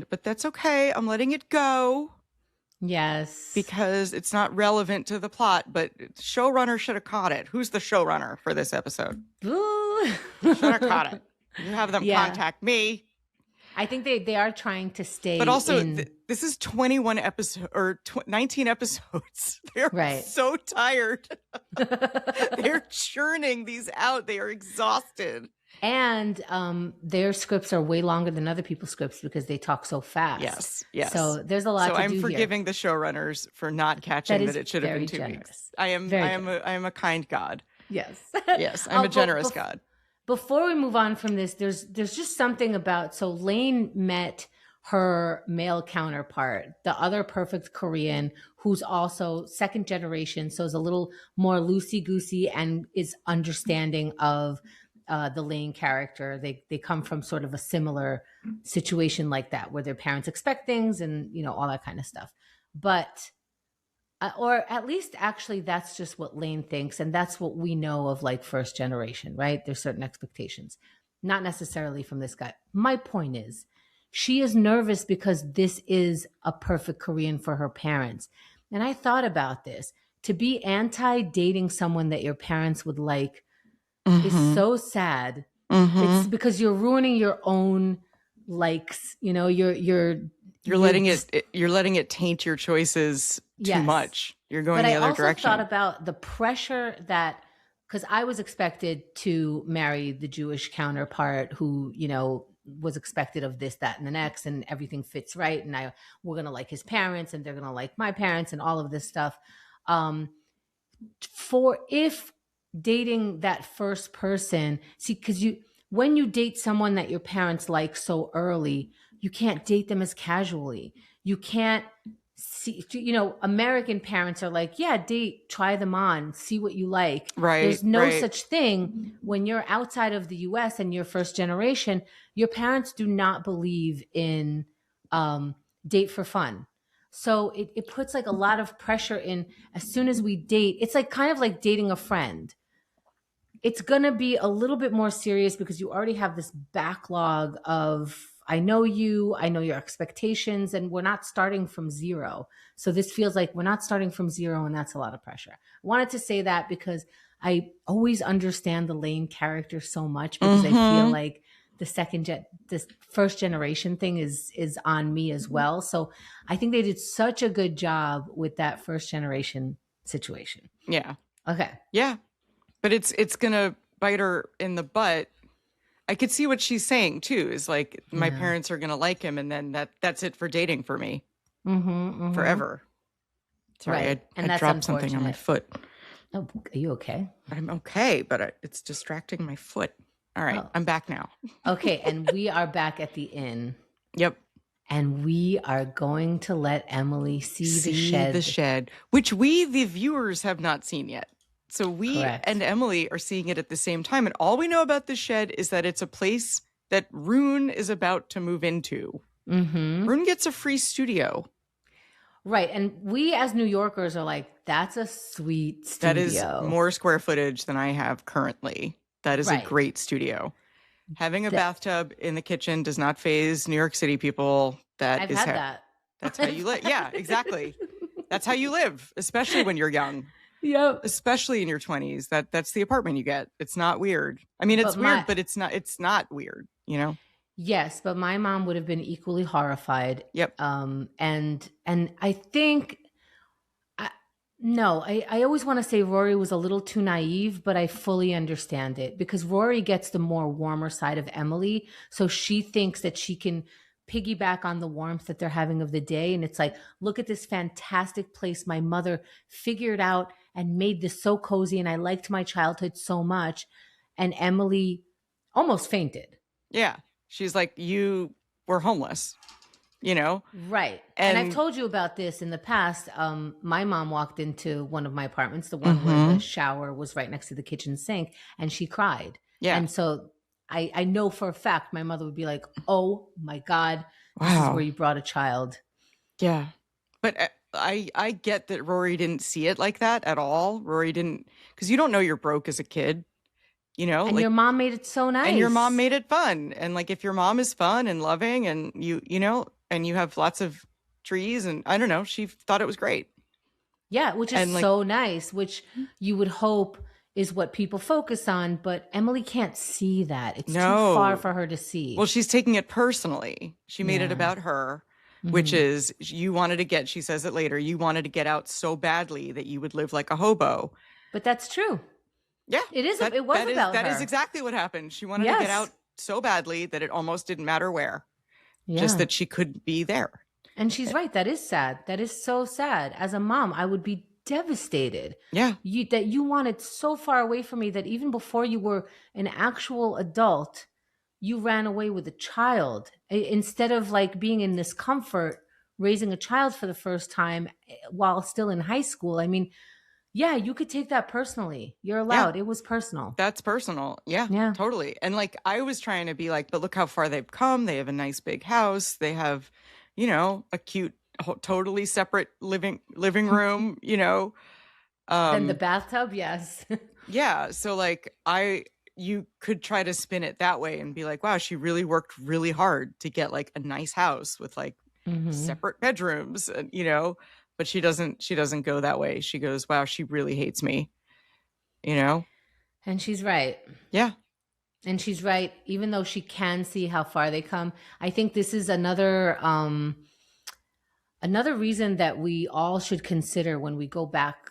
But that's okay. I'm letting it go Yes. because it's not relevant to the plot, but showrunner should have caught it. Who's the showrunner for this episode? Ooh. Should have caught it. You have them Yeah. contact me. I think they are trying to stay But also, in. this is 21 episodes or 19 episodes. They're Right. so tired. They're churning these out. They are exhausted. And their scripts are way longer than other people's scripts because they talk so fast. Yes, yes. So there's a lot So to I'm do forgiving the showrunners for not catching is that it should have been very 2 generous. weeks. I am Very I am a kind God. here. Yes. Yes, I'm a generous God. Before we move on from this, there's just something about, so Lane met her male counterpart, the other perfect Korean, who's also second generation, so is a little more loosey-goosey and is understanding of the Lane character. They come from sort of a similar situation like that, where their parents expect things and, you know, all that kind of stuff. But or at least actually that's just what Lane thinks, and that's what we know of like first generation, right? There's certain expectations, not necessarily from this guy. My point is, she is nervous because this is a perfect Korean for her parents. And I thought about this. To be anti-dating someone that your parents would like is so sad. It's because you're ruining your own likes. You know, you're letting it taint your choices too Yes. much. You're going But the I other also direction. thought about the pressure that, because I was expected to marry the Jewish counterpart who, you know, was expected of this, that, and the next, and everything fits right. And we're going to like his parents and they're going to like my parents and all of this stuff. For if dating that first person, see, because when you date someone that your parents like so early, you can't date them as casually. You can't see, you know, American parents are like, yeah, date, try them on, see what you like. Right. There's no right. such thing when you're outside of the US and you're first generation. Your parents do not believe in date for fun. So it puts like a lot of pressure in as soon as we date. It's like kind of like dating a friend. It's going to be a little bit more serious because you already have this backlog of, I know you, I know your expectations, and we're not starting from zero. So this feels like we're not starting from zero, and that's a lot of pressure. I wanted to say that because I always understand the Lane character so much because I feel like this first generation thing is on me as well. So I think they did such a good job with that first generation situation. Yeah. Okay. Yeah. But it's going to bite her in the butt. I could see what she's saying too, is like, my parents are going to like him. And then that's it for dating for me forever. Sorry, Right. And I that's dropped something on my foot. Oh, are you okay? I'm okay, but it's distracting my foot. All right, I'm back now. Okay, and we are back at the inn. Yep. And we are going to let Emily see the shed. Which we, the viewers, have not seen yet. So we Correct. and Emily are seeing it at the same time. And all we know about the shed is that it's a place that Rune is about to move into. Rune gets a free studio. Right. And we as New Yorkers are like, that's a sweet studio. That is more square footage than I have currently. That is Right. a great studio. Having a bathtub in the kitchen does not faze New York City people. I've had that. That's how you live. Yeah, exactly. That's how you live, especially when you're young. Yep. especially in your 20s. That's the apartment you get. It's not weird. I mean, it's But my weird, but it's not weird, you know? Yes, but my mom would have been equally horrified. Yep. And I think I, no, I always want to say Rory was a little too naive, but I fully understand it because Rory gets the more warmer side of Emily. So she thinks that she can piggyback on the warmth that they're having of the day. And it's like, look at this fantastic place my mother figured out and made this so cozy. And I liked my childhood so much. And Emily almost fainted. Yeah. She's like, you were homeless, you know? Right. And I've told you about this in the past. My mom walked into one of my apartments, the one where the shower was right next to the kitchen sink, and she cried. Yeah. And so I know for a fact my mother would be like, oh my God, this is where you brought a child. Yeah. But I get that Rory didn't see it like that at all. Rory didn't, because you don't know you're broke as a kid, you know? And like, your mom made it so nice. and your mom made it fun. And like, if your mom is fun and loving and you know, and you have lots of trees and I don't know, she thought it was great. Yeah, which is so nice, which you would hope is what people focus on, but Emily can't see that. It's too far for her to see. Well, she's taking it personally. She made it about her, which is you wanted to get, she says it later, you wanted to get out so badly that you would live like a hobo. But that's true. Yeah. It was about her. That is exactly what happened. She wanted to get out so badly that it almost didn't matter where. Yeah. Just that she could be there. And she's right. That is sad. That is so sad. As a mom, I would be devastated. Yeah. That you wanted so far away from me that even before you were an actual adult, you ran away with a child. Instead of like being in this comfort, raising a child for the first time while still in high school. I mean, yeah, you could take that personally. You're allowed. Yeah. It was personal. That's personal. Yeah, totally. And like, I was trying to be like, but look how far they've come. They have a nice big house. They have, you know, a cute, totally separate living room, you know. And the bathtub. Yes. Yeah. So like you could try to spin it that way and be like, wow, she really worked really hard to get like a nice house with like separate bedrooms and, you know, but she doesn't go that way. She goes, wow, she really hates me, you know? And she's right. Yeah. And she's right. Even though she can see how far they come, I think this is another reason that we all should consider when we go back,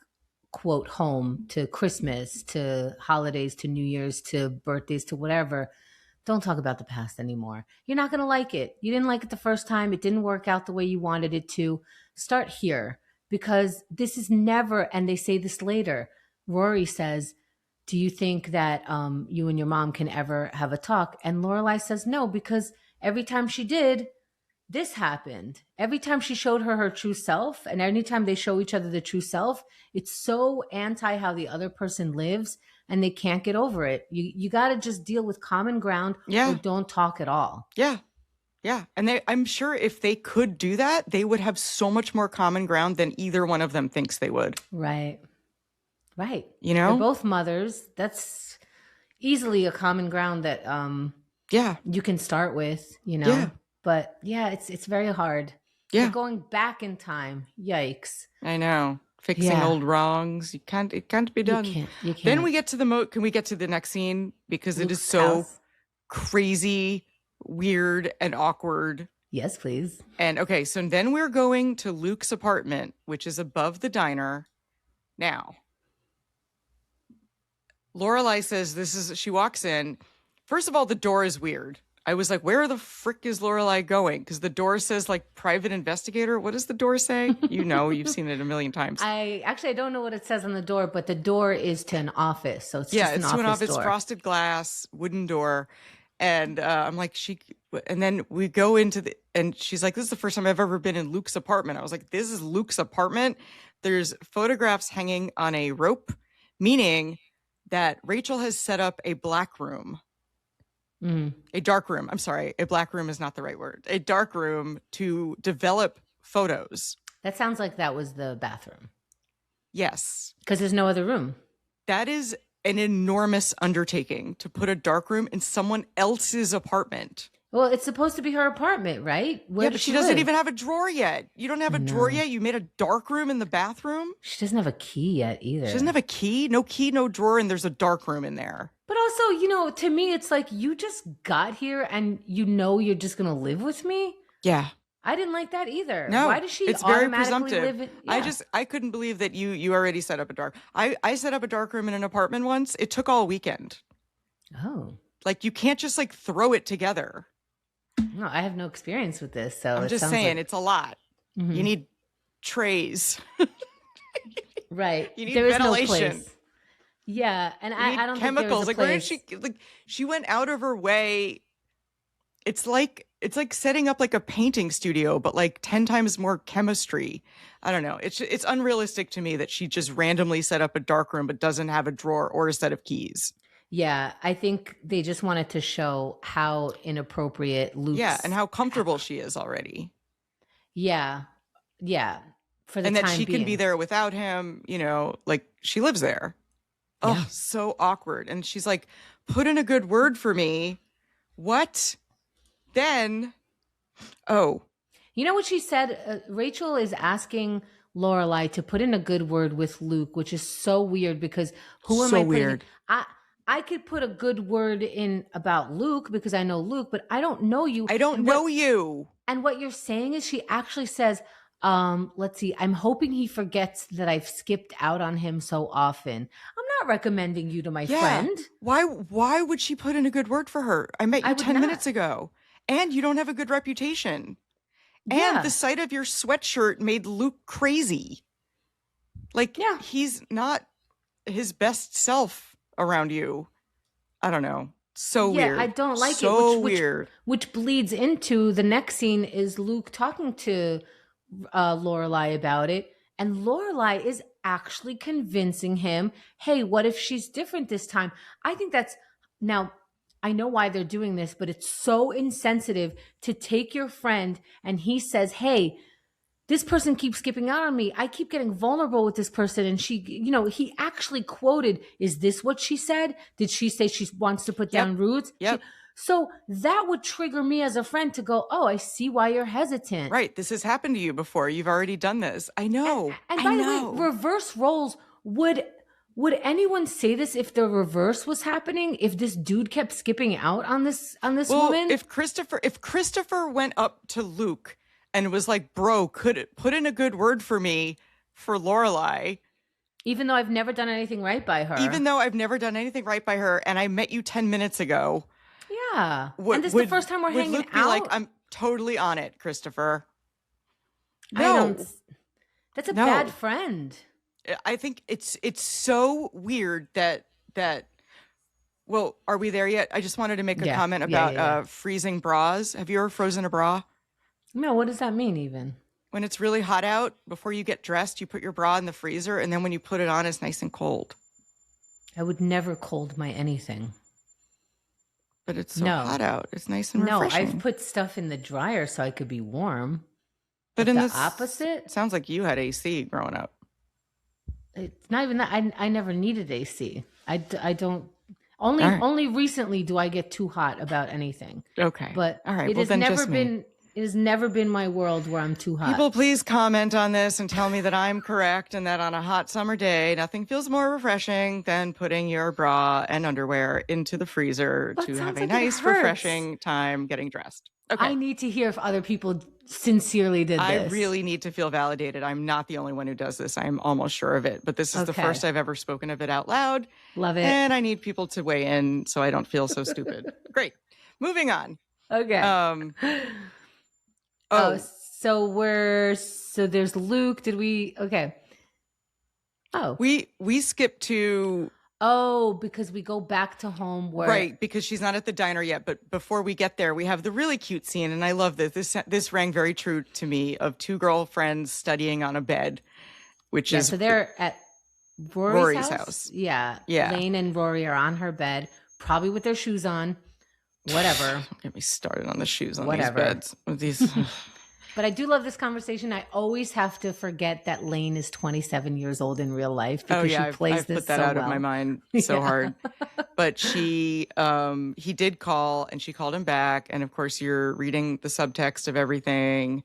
quote, home to Christmas, to holidays, to New Year's, to birthdays, to whatever. Don't talk about the past anymore. You're not going to like it. You didn't like it the first time. It didn't work out the way you wanted it to. Start here, because this is never, and they say this later, Rory says, do you think that you and your mom can ever have a talk? And Lorelai says no, because every time she did, this happened. Every time she showed her true self, and anytime they show each other the true self, it's so anti how the other person lives, and they can't get over it. You got to just deal with common ground, or don't talk at all. Yeah. Yeah. And I'm sure if they could do that, they would have so much more common ground than either one of them thinks they would. Right. Right. You know? They're both mothers. That's easily a common ground that you can start with, you know. Yeah. But yeah, it's very hard. Yeah. But going back in time, yikes. I know. Fixing old wrongs. It can't be done. You can't. Then we get to can we get to the next scene? Because Luke's it is so crazy, weird, and awkward. Yes, please. And okay, so then we're going to Luke's apartment, which is above the diner. Now, Lorelai says she walks in. First of all, the door is weird. I was like, where the frick is Lorelai going? Because the door says like private investigator. What does the door say? You know, you've seen it a million times. I don't know what it says on the door, but the door is to an office. So it's just an office door. Yeah, it's to an office, frosted glass, wooden door. And I'm like, and then we go and she's like, this is the first time I've ever been in Luke's apartment. I was like, this is Luke's apartment. There's photographs hanging on a rope, meaning that Rachel has set up a black room. A dark room. I'm sorry. A black room is not the right word. A dark room to develop photos. That sounds like that was the bathroom. Yes. Because there's no other room. That is an enormous undertaking to put a dark room in someone else's apartment. Well, it's supposed to be her apartment, right? Where Yeah, does but she she doesn't live? even have a drawer yet. You don't have I a drawer know. yet? You made a dark room in the bathroom? She doesn't have a key yet She doesn't either. have a key? No key, no drawer, and there's a dark room in there. But also, to me, it's like you just got here and you're just going to live with me. Yeah. I didn't like that either. Why No, does she it's very automatically presumptive. live in? Yeah. I couldn't believe that you already set up a dark. I set up a dark room in an apartment once. It took all weekend. Oh. Like you can't just like throw it together. No, I have no experience with this. So I'm just saying it's a lot. Mhm. You need trays. Right. You need there is ventilation. no place. Yeah, and You need I don't chemicals. think Like there's a where place. did she went out of her way. It's like setting up like a painting studio, but like 10 times more chemistry. I don't know. It's unrealistic to me that she just randomly set up a dark room but doesn't have a drawer or a set of keys. Yeah, I think they just wanted to show how inappropriate Luke's. Yeah, and how comfortable she is already. Yeah, yeah. For the And that time she being. can be there without him, like she lives there. Yeah. Oh, so awkward. And she's like, put in a good word for me. What? Then, You know what she said? Rachel is asking Lorelai to put in a good word with Luke, which is so weird because who am So I putting? weird. I could put a good word in about Luke because I know Luke, but I don't know you. I don't know you. And what you're saying is she actually says, let's see, I'm hoping he forgets that I've skipped out on him so often. I'm not recommending you to my friend. Why would she put in a good word for her? I met I you would 10 not. minutes ago. And you don't have a good reputation. Yeah. And the sight of your sweatshirt made Luke crazy. Like, Yeah. he's not his best self around you. I don't know. So weird. I don't like so it. weird. Which bleeds into the next scene is Luke talking to Lorelai about it. And Lorelai is actually convincing him, hey, what if she's different this time? I think that's now. I know why they're doing this, but it's so insensitive to take your friend and he says, hey, this person keeps skipping out on me. I keep getting vulnerable with this person. And she, he actually quoted, is this what she said? Did she say she wants to put down roots? Yep. So that would trigger me as a friend to go, oh, I see why you're hesitant. Right. This has happened to you before. You've already done this. I know. And by the way, reverse roles would anyone say this if the reverse was happening? If this dude kept skipping out on this woman? If Christopher went up to Luke and was like, "Bro, could it put in a good word for me for Lorelai?" Even though I've never done anything right by her. And I met you 10 minutes ago. Yeah. And this is the first time we're hanging Luke out. Be like, I'm totally on it, Christopher. That's a bad friend. I think it's so weird that well, are we there yet? I just wanted to make a comment about freezing bras. Have you ever frozen a bra? No, what does that mean even? When it's really hot out, before you get dressed, you put your bra in the freezer, and then when you put it on, it's nice and cold. I would never cold my anything. But it's so hot out. It's nice and refreshing. No, I've put stuff in the dryer so I could be warm. But in the opposite? Sounds like you had AC growing up. It's not even that. I never needed AC. I don't. Only recently do I get too hot about anything. Okay. But all right. It has never been my world where I'm too hot. People, please comment on this and tell me that I'm correct and that on a hot summer day, nothing feels more refreshing than putting your bra and underwear into the freezer to have a nice, refreshing time getting dressed. Okay. I need to hear if other people sincerely did this. I really need to feel validated. I'm not the only one who does this. I'm almost sure of it. But this is the first I've ever spoken of it out loud. Love it. And I need people to weigh in so I don't feel so stupid. Great. Moving on. Okay. So there's Luke. Did we? Okay. Oh. We skipped to. Oh, because we go back to home where. Right, because she's not at the diner yet. But before we get there, we have the really cute scene. And I love this. This rang very true to me of two girlfriends studying on a bed, which is. So they're at Rory's house. Yeah. Lane and Rory are on her bed, probably with their shoes on. Whatever. Don't get me started on the shoes on Whatever. these beds. These. But I do love this conversation. I always have to forget that Lane is 27 years old in real life because she plays I've this put that so out well. of my mind so hard. But he did call, and she called him back. And of course, you're reading the subtext of everything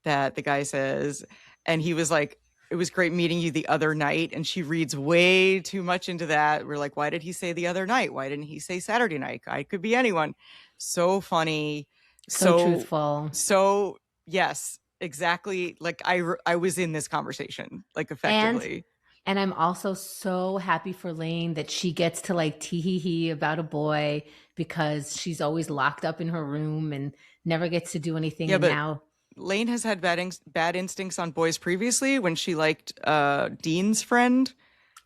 that the guy says. And he was like, it was great meeting you the other night. And she reads way too much into that. We're like, why did he say the other night? Why didn't he say Saturday night? I could be anyone. So funny. So truthful. So yes, exactly. Like I was in this conversation, like effectively. And I'm also so happy for Lane that she gets to like tee-hee-hee about a boy because she's always locked up in her room and never gets to do anything. Yeah, and but now Lane has had bad instincts on boys previously when she liked Dean's friend,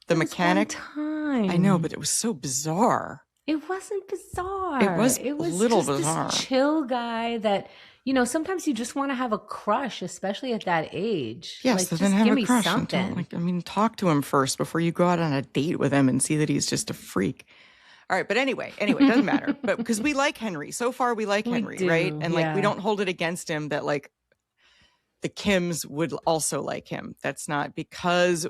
the mechanic. Time. I know, but it was so bizarre. It wasn't bizarre. It was a little just bizarre. This chill guy that, you know, sometimes you just want to have a crush, especially at that age. Yes, like, so just then have give a me crush. something. Talk to him first before you go out on a date with him and see that he's just a freak. All right, but anyway, it doesn't matter. But because we like Henry. So far we like Henry, right? And like we don't hold it against him that like the Kims would also like him. That's not because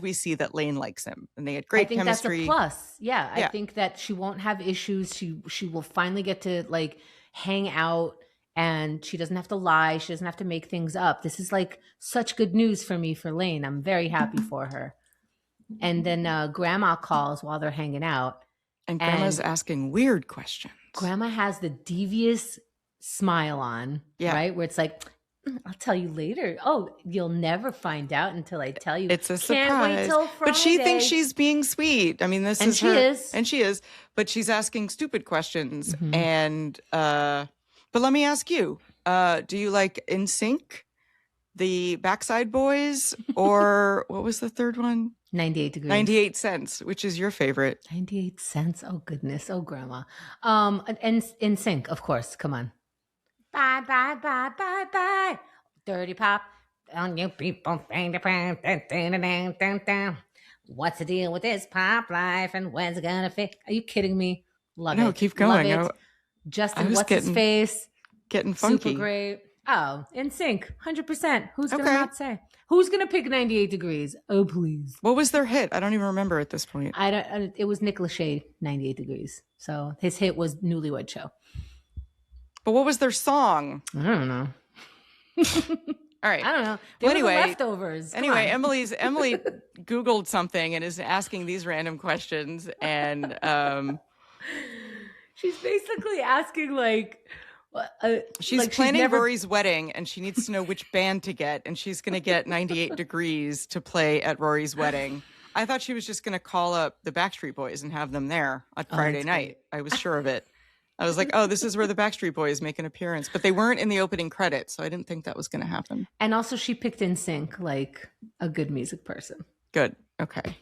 we see that Lane likes him and they had great chemistry. That's a plus. Yeah, I think that she won't have issues. She will finally get to like hang out and she doesn't have to lie. She doesn't have to make things up. This is like such good news for me for Lane. I'm very happy for her. And then Grandma calls while they're hanging out. And Grandma's asking weird questions. Grandma has the devious smile on, right? Where it's like, I'll tell you later. Oh, you'll never find out until I tell you. It's a Can't surprise. wait till Friday. But she thinks she's being sweet. I mean, and she is. But she's asking stupid questions. Mm-hmm. And but let me ask you: do you like NSYNC, the Backside Boys, or what was the third one? 98 Degrees. 98 Cents. Which is your favorite? 98 Cents. Oh goodness. Oh grandma. And NSYNC, of course. Come on. Bye, bye, bye, bye, bye. Dirty pop on you people. What's the deal with this pop life and when's it gonna fit? Are you kidding me? Love it. No, keep going. Love it. Justin, what's his face? Getting funky. Super great. Oh, in sync. 100%. Who's gonna not say? Who's gonna pick 98 Degrees? Oh, please. What was their hit? I don't even remember at this point. It was Nick Lachey, 98 Degrees. So his hit was Newlywed Show. But what was their song? I don't know. All right. I don't know. They were the leftovers. Emily Googled something and is asking these random questions. And she's basically asking she's planning Rory's wedding and she needs to know which band to get. And she's going to get 98 Degrees to play at Rory's wedding. I thought she was just going to call up the Backstreet Boys and have them there on Friday night. I was sure of it. I was like, oh, this is where the Backstreet Boys make an appearance. But they weren't in the opening credits, so I didn't think that was going to happen. And also she picked NSYNC like a good music person. Good. Okay.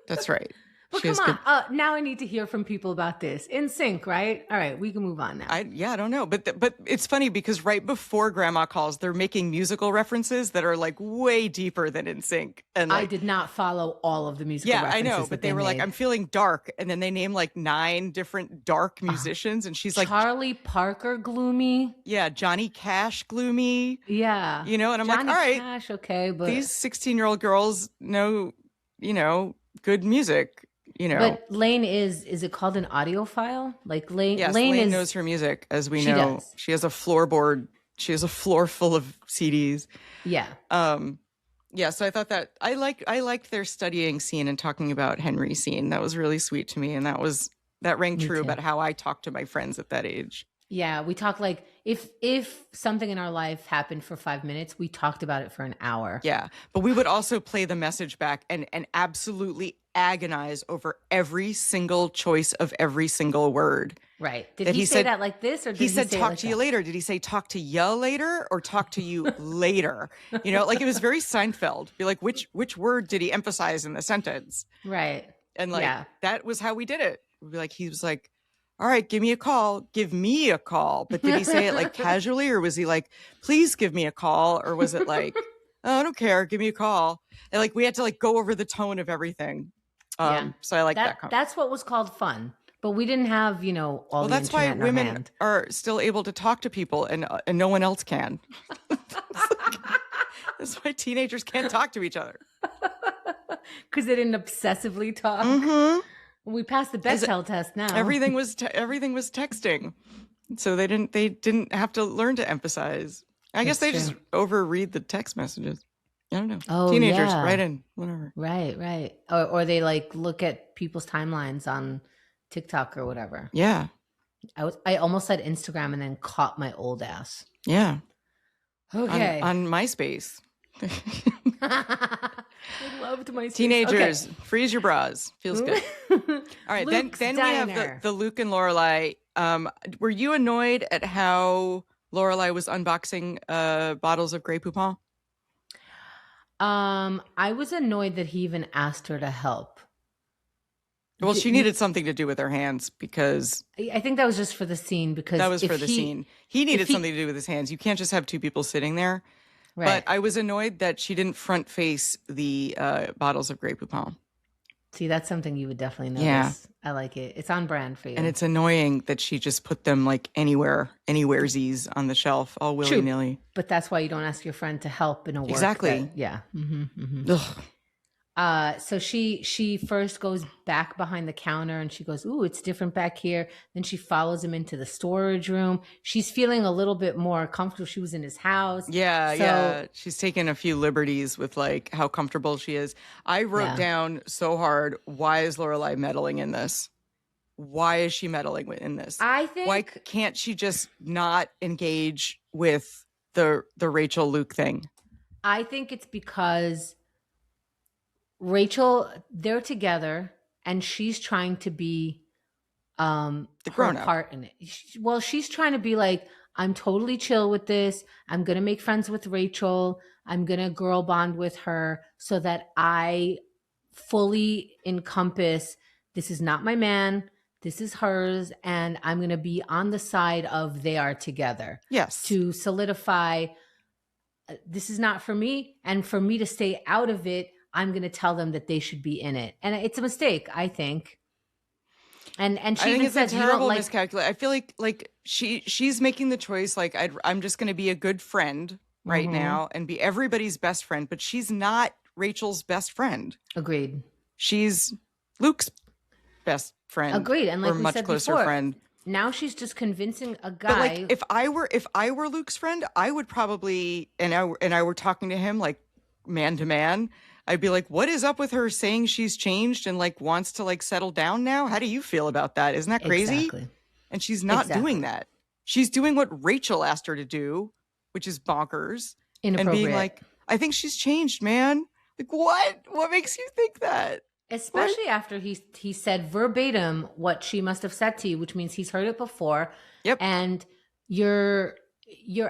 That's right. But come on. Now I need to hear from people about this. NSYNC, right? All right, we can move on now. I don't know. But it's funny because right before Grandma calls, they're making musical references that are like way deeper than NSYNC. And I did not follow all of the musical references. Yeah, I know. But they were like, I'm feeling dark. And then they name like 9 different dark musicians. And she's like, Charlie Parker, gloomy. Yeah, Johnny Cash, gloomy. Yeah. You know, and I'm Johnny like, all right. Cash, okay, but these 16-year-old girls know, good music. But Lane is it called an audiophile? Like Lane, yes, Lane knows her music, as we know. Does. She has a floorboard. She has a floor full of CDs. Yeah. Yeah. So I thought that I liked their studying scene and talking about Henry's scene. That was really sweet to me, and that rang true about how I talk to my friends at that age. Yeah, we talk like if something in our life happened for 5 minutes, we talked about it for an hour. Yeah, but we would also play the message back and absolutely agonize over every single choice of every single word. Right. Did he say that like this, or did he said say talk like to you later? Did he say talk to ya later or talk to you later? Like it was very Seinfeld. Be like, which word did he emphasize in the sentence? Right. And that was how we did it. We'd be like, he was like, all right, give me a call. Give me a call. But did he say it like casually, or was he like, please give me a call? Or was it like, oh, I don't care. Give me a call. And we had to go over the tone of everything. So I like that. That's what was called fun. But we didn't have, all Well, the that's why internet in our women hand. are still able to talk to people and no one else can. That's why teenagers can't talk to each other. Because they didn't obsessively talk. Mm-hmm. We passed the Bechdel test now. Everything was texting, so they didn't have to learn to emphasize. I guess they just overread the text messages. I don't know. Oh, Teenagers, yeah. write in, whatever. Right. Or they like look at people's timelines on TikTok or whatever. Yeah. I almost said Instagram and then caught my old ass. Yeah. Okay. On MySpace. I loved my Teenagers, freeze your bras. Feels good. All right, then we have the Luke and Lorelai. Were you annoyed at how Lorelai was unboxing bottles of Grey Poupon? I was annoyed that he even asked her to help. Well, she needed something to do with her hands because I think that was just for the scene. Because that was for the scene. He needed something to do with his hands. You can't just have two people sitting there. Right. But I was annoyed that she didn't front face the bottles of Grey Poupon. See, that's something you would definitely notice. Yeah. I like it. It's on brand for you. And it's annoying that she just put them like anywheresies on the shelf, all willy-nilly. True. But that's why you don't ask your friend to help in a work. Exactly. Yeah. Ugh. So she first goes back behind the counter and she goes, "Ooh, it's different back here." Then she follows him into the storage room. She's feeling a little bit more comfortable. She was in his house. Yeah. She's taken a few liberties with like how comfortable she is. I wrote down so hard, why is Lorelai meddling in this? Why is she meddling in this? I think, why can't she just not engage with the Rachel Luke thing? I think it's because Rachel, they're together and she's trying to be the grown-up part in it. Well, she's trying to be like, I'm totally chill with this. I'm going to make friends with Rachel. I'm going to girl bond with her so that I fully encompass, this is not my man, this is hers, and I'm going to be on the side of they are together. Yes. To solidify, this is not for me, and for me to stay out of it, I'm going to tell them that they should be in it. And it's a mistake, I think. And she even says, a terrible miscalculation. I feel like she's making the choice, like, I'm just going to be a good friend right now and be everybody's best friend. But she's not Rachel's best friend. Agreed. She's Luke's best friend. Agreed. And like we much said closer before, friend. Now she's just convincing a guy. But like, if I were Luke's friend, I would probably, and I were talking to him like man to man, I'd be like, what is up with her saying she's changed and like wants to like settle down now? How do you feel about that? Isn't that crazy? Exactly. And she's not doing that. She's doing what Rachel asked her to do, which is bonkers. Inappropriate. And being like, I think she's changed, man. Like, what? What makes you think that? Especially after he said verbatim what she must have said to you, which means he's heard it before. Yep. And you're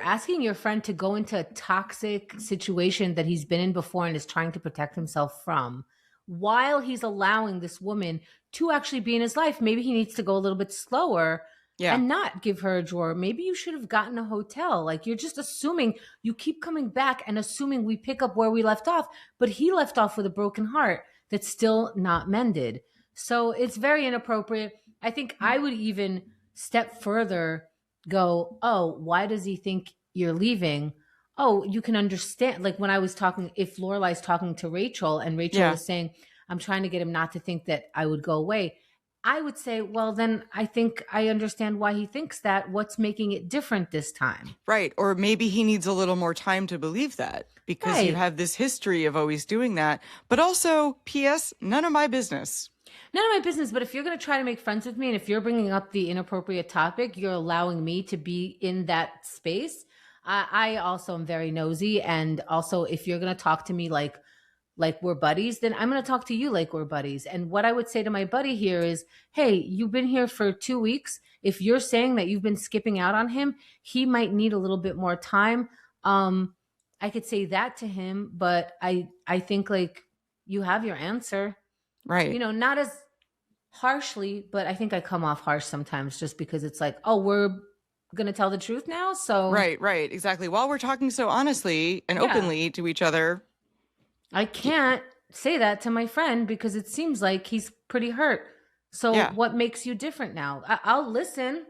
asking your friend to go into a toxic situation that he's been in before and is trying to protect himself from, while he's allowing this woman to actually be in his life. Maybe he needs to go a little bit slower and not give her a drawer. Maybe you should have gotten a hotel. Like, you're just assuming, you keep coming back and assuming we pick up where we left off, but he left off with a broken heart that's still not mended. So it's very inappropriate. I think I would even step further, go, oh, why does he think you're leaving? Oh, you can understand. Like when I was talking, if Lorelai's talking to Rachel and Rachel is saying, I'm trying to get him not to think that I would go away, I would say, well, then I think I understand why he thinks that. What's making it different this time? Right. Or maybe he needs a little more time to believe that because you have this history of always doing that. But also, P.S., none of my business. None of my business, but if you're going to try to make friends with me and if you're bringing up the inappropriate topic, you're allowing me to be in that space. I also am very nosy. And also, if you're going to talk to me like we're buddies, then I'm going to talk to you like we're buddies. And what I would say to my buddy here is, hey, you've been here for 2 weeks. If you're saying that you've been skipping out on him, he might need a little bit more time. I could say that to him, but I think like you have your answer. Right. You know, not as harshly, but I think I come off harsh sometimes just because it's like, oh, we're going to tell the truth now. So Right. Exactly. While we're talking so honestly and openly to each other, I can't say that to my friend because it seems like he's pretty hurt. So Yeah. what makes you different now? I'll listen.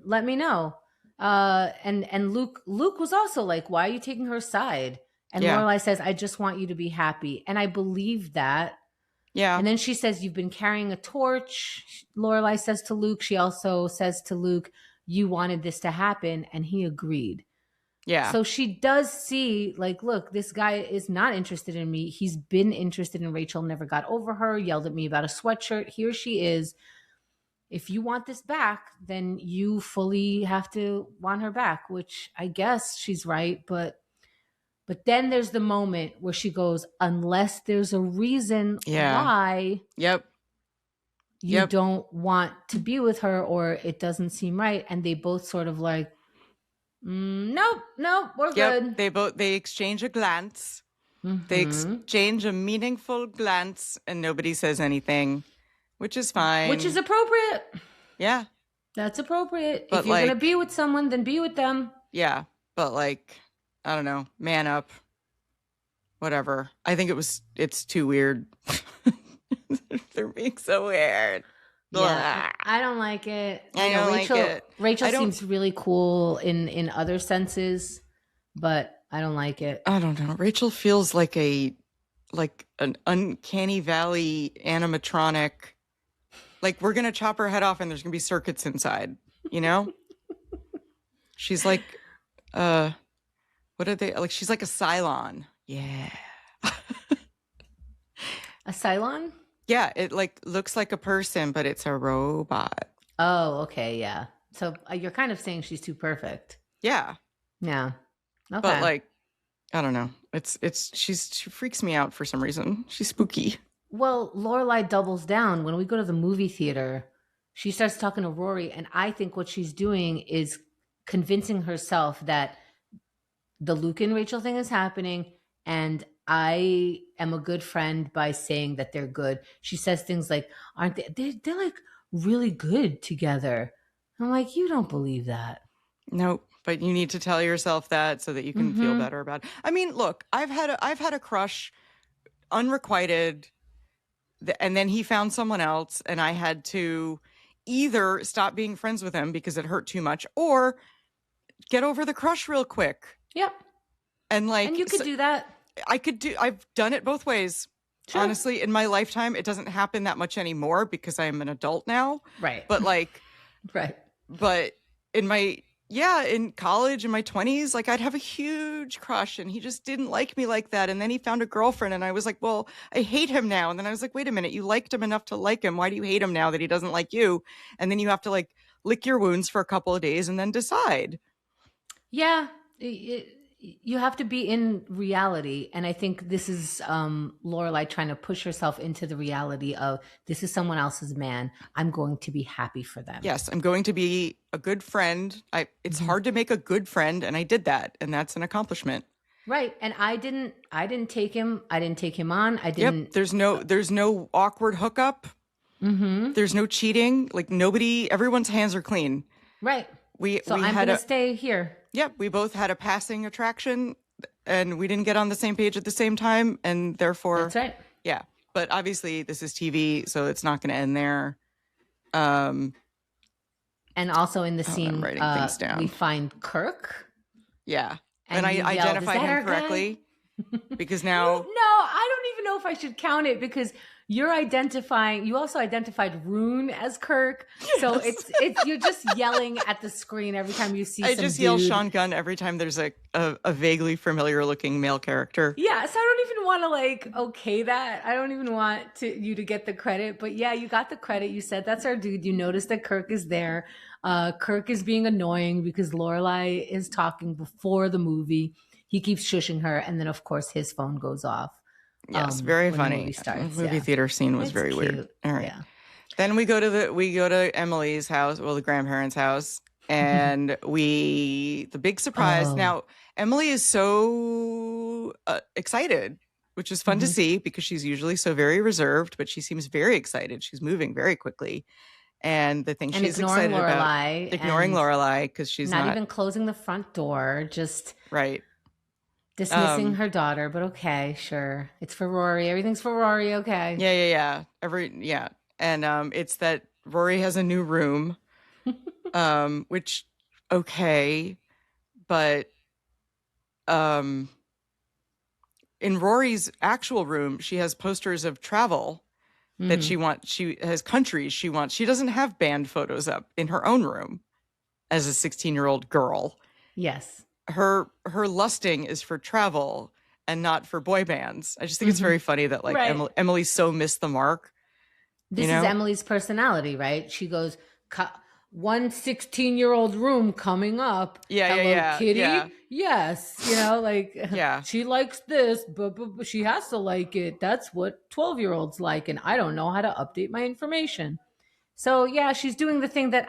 Let me know. And Luke was also like, why are you taking her side? And Yeah. Lorelai says, I just want you to be happy. And I believe that. Yeah. And then she says, you've been carrying a torch. Lorelai says to Luke. She also says to Luke, you wanted this to happen. And he agreed. Yeah. So she does see, like, look, this guy is not interested in me. He's been interested in Rachel, never got over her, yelled at me about a sweatshirt. Here she is. If you want this back, then you fully have to want her back, which I guess she's right. But then there's the moment where she goes, unless there's a reason Yeah. why Yep. you don't want to be with her or it doesn't seem right. And they both sort of like, nope, we're good. They exchange a glance. They Mm-hmm. exchange a meaningful glance and nobody says anything, which is fine. Which is appropriate. Yeah. That's appropriate. But if you're like, going to be with someone, then be with them. Yeah. But like, I don't know, man up. Whatever. I think it's too weird. They're being so weird. Yeah, I don't like it. I don't like it. Rachel seems really cool in other senses, but I don't like it. I don't know. Rachel feels like an uncanny valley animatronic. Like we're gonna chop her head off and there's gonna be circuits inside. You know? She's like, what are they like? She's like a Cylon. Yeah. A Cylon? Yeah, it like looks like a person, but it's a robot. Oh, okay, yeah. So you're kind of saying she's too perfect. Yeah. Yeah. Okay. But like, I don't know. She freaks me out for some reason. She's spooky. Well, Lorelai doubles down. When we go to the movie theater, she starts talking to Rory, and I think what she's doing is convincing herself that the Luke and Rachel thing is happening, and I am a good friend by saying that they're good. She says things like, aren't they? They're like really good together. I'm like, you don't believe that. Nope. But you need to tell yourself that so that you can feel better about it. I mean, look, I've had a crush unrequited, and then he found someone else, and I had to either stop being friends with him because it hurt too much, or get over the crush real quick. Yep. And like, and you could do that. I've done it both ways. Sure. Honestly, in my lifetime, it doesn't happen that much anymore because I am an adult now. Right. But like, right. But in college, in my 20s, like I'd have a huge crush and he just didn't like me like that. And then he found a girlfriend and I was like, well, I hate him now. And then I was like, wait a minute, you liked him enough to like him. Why do you hate him now that he doesn't like you? And then you have to like lick your wounds for a couple of days and then decide. Yeah. You have to be in reality. And I think this is Lorelai trying to push herself into the reality of this is someone else's man. I'm going to be happy for them. Yes, I'm going to be a good friend. It's hard to make a good friend, and I did that, and that's an accomplishment. Right. And I didn't take him. I didn't take him on. I didn't. Yep. There's no awkward hookup. Mm-hmm. There's no cheating. Like everyone's hands are clean. Right. I'm going to stay here. Yep, we both had a passing attraction and we didn't get on the same page at the same time. And therefore, that's right. Yeah. But obviously this is TV, so it's not going to end there. And also in the scene, we find Kirk. Yeah. And I identified him correctly because now. No, I don't even know if I should count it because you also identified Rune as Kirk. Yes. So it's you're just yelling at the screen every time you see some dude. Yell Sean Gunn every time there's a vaguely familiar looking male character. Yeah, so I don't even want to like okay that. I don't even want you to get the credit. But yeah, you got the credit. You said that's our dude. You noticed that Kirk is there. Kirk is being annoying because Lorelai is talking before the movie. He keeps shushing her. And then of course his phone goes off. Yes, very funny. The movie theater scene was very cute. Weird. All right. Yeah. Then we go to Emily's house, the grandparents' house, and the big surprise. Oh. Now, Emily is so excited, which is fun to see because she's usually so very reserved, but she seems very excited. She's moving very quickly. And the thing she's excited about, ignoring Lorelai because she's not even closing the front door, just right. Dismissing her daughter, but okay, sure. It's for Rory. Everything's for Rory, okay. Yeah. And it's that Rory has a new room, which, okay. But in Rory's actual room, she has posters of travel that she wants. She has countries she wants. She doesn't have band photos up in her own room as a 16-year-old girl. Yes. Her lusting is for travel and not for boy bands. I just think it's very funny that like Right. Emily so missed the mark. This you know? is Emily's personality, right? She goes, 16-year-old room coming up. Hello, Kitty. Yeah. Yes, you know, like Yeah. she likes this, but she has to like it. That's what 12-year-olds like, and I don't know how to update my information. So yeah, she's doing the thing that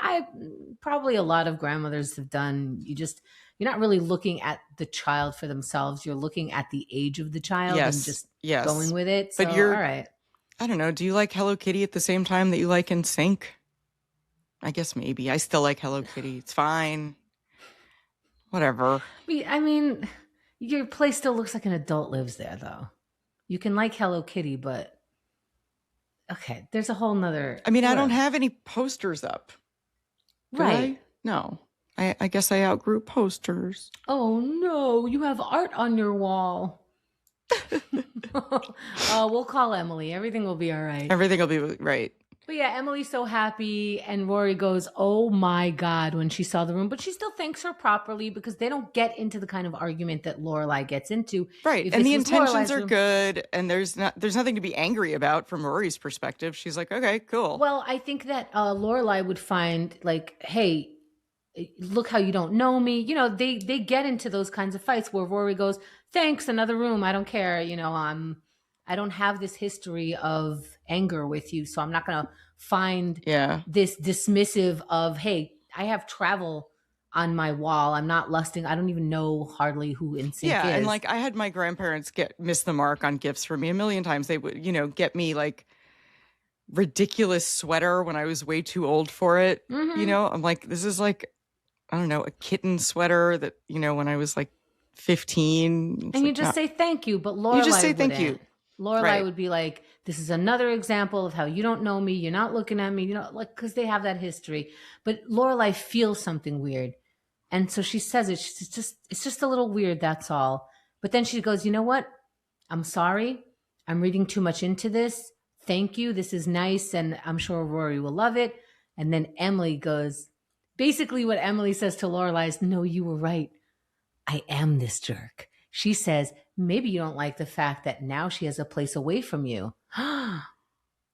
probably a lot of grandmothers have done. You're not really looking at the child for themselves. You're looking at the age of the child and just going with it. So, but you're all right. I don't know. Do you like Hello Kitty at the same time that you like NSYNC? I guess maybe. I still like Hello Kitty. It's fine. Whatever. I mean, your place still looks like an adult lives there, though. You can like Hello Kitty, but okay, there's a whole nother. I mean, I don't have any posters up. Right. No. I guess I outgrew posters. Oh, no. You have art on your wall. We'll call Emily. Everything will be all right. Everything will be right. But yeah, Emily's so happy, and Rory goes, oh my God, when she saw the room. But she still thanks her properly because they don't get into the kind of argument that Lorelai gets into. Right. And the intentions are good, and there's nothing to be angry about from Rory's perspective. She's like, okay, cool. Well, I think that Lorelai would find like, hey, look how you don't know me. You know, they get into those kinds of fights where Rory goes, thanks, another room. I don't care. You know, I don't have this history of anger with you, so I'm not going to find this dismissive of, hey, I have travel on my wall. I'm not lusting. I don't even know hardly who NSYNC is. Yeah, and like I had my grandparents miss the mark on gifts for me a million times. They would, get me like ridiculous sweater when I was way too old for it. I'm like, this is like, I don't know, a kitten sweater that, when I was like 15. And you just say thank you, but Lorelai you just say thank you. Lorelai would be like, this is another example of how you don't know me. You're not looking at me, like, because they have that history. But Lorelai feels something weird. And so she says it. It's just a little weird. That's all. But then she goes, you know what? I'm sorry. I'm reading too much into this. Thank you. This is nice. And I'm sure Rory will love it. And then Emily goes, basically what Emily says to Lorelai is, no, you were right. I am this jerk. She says, maybe you don't like the fact that now she has a place away from you.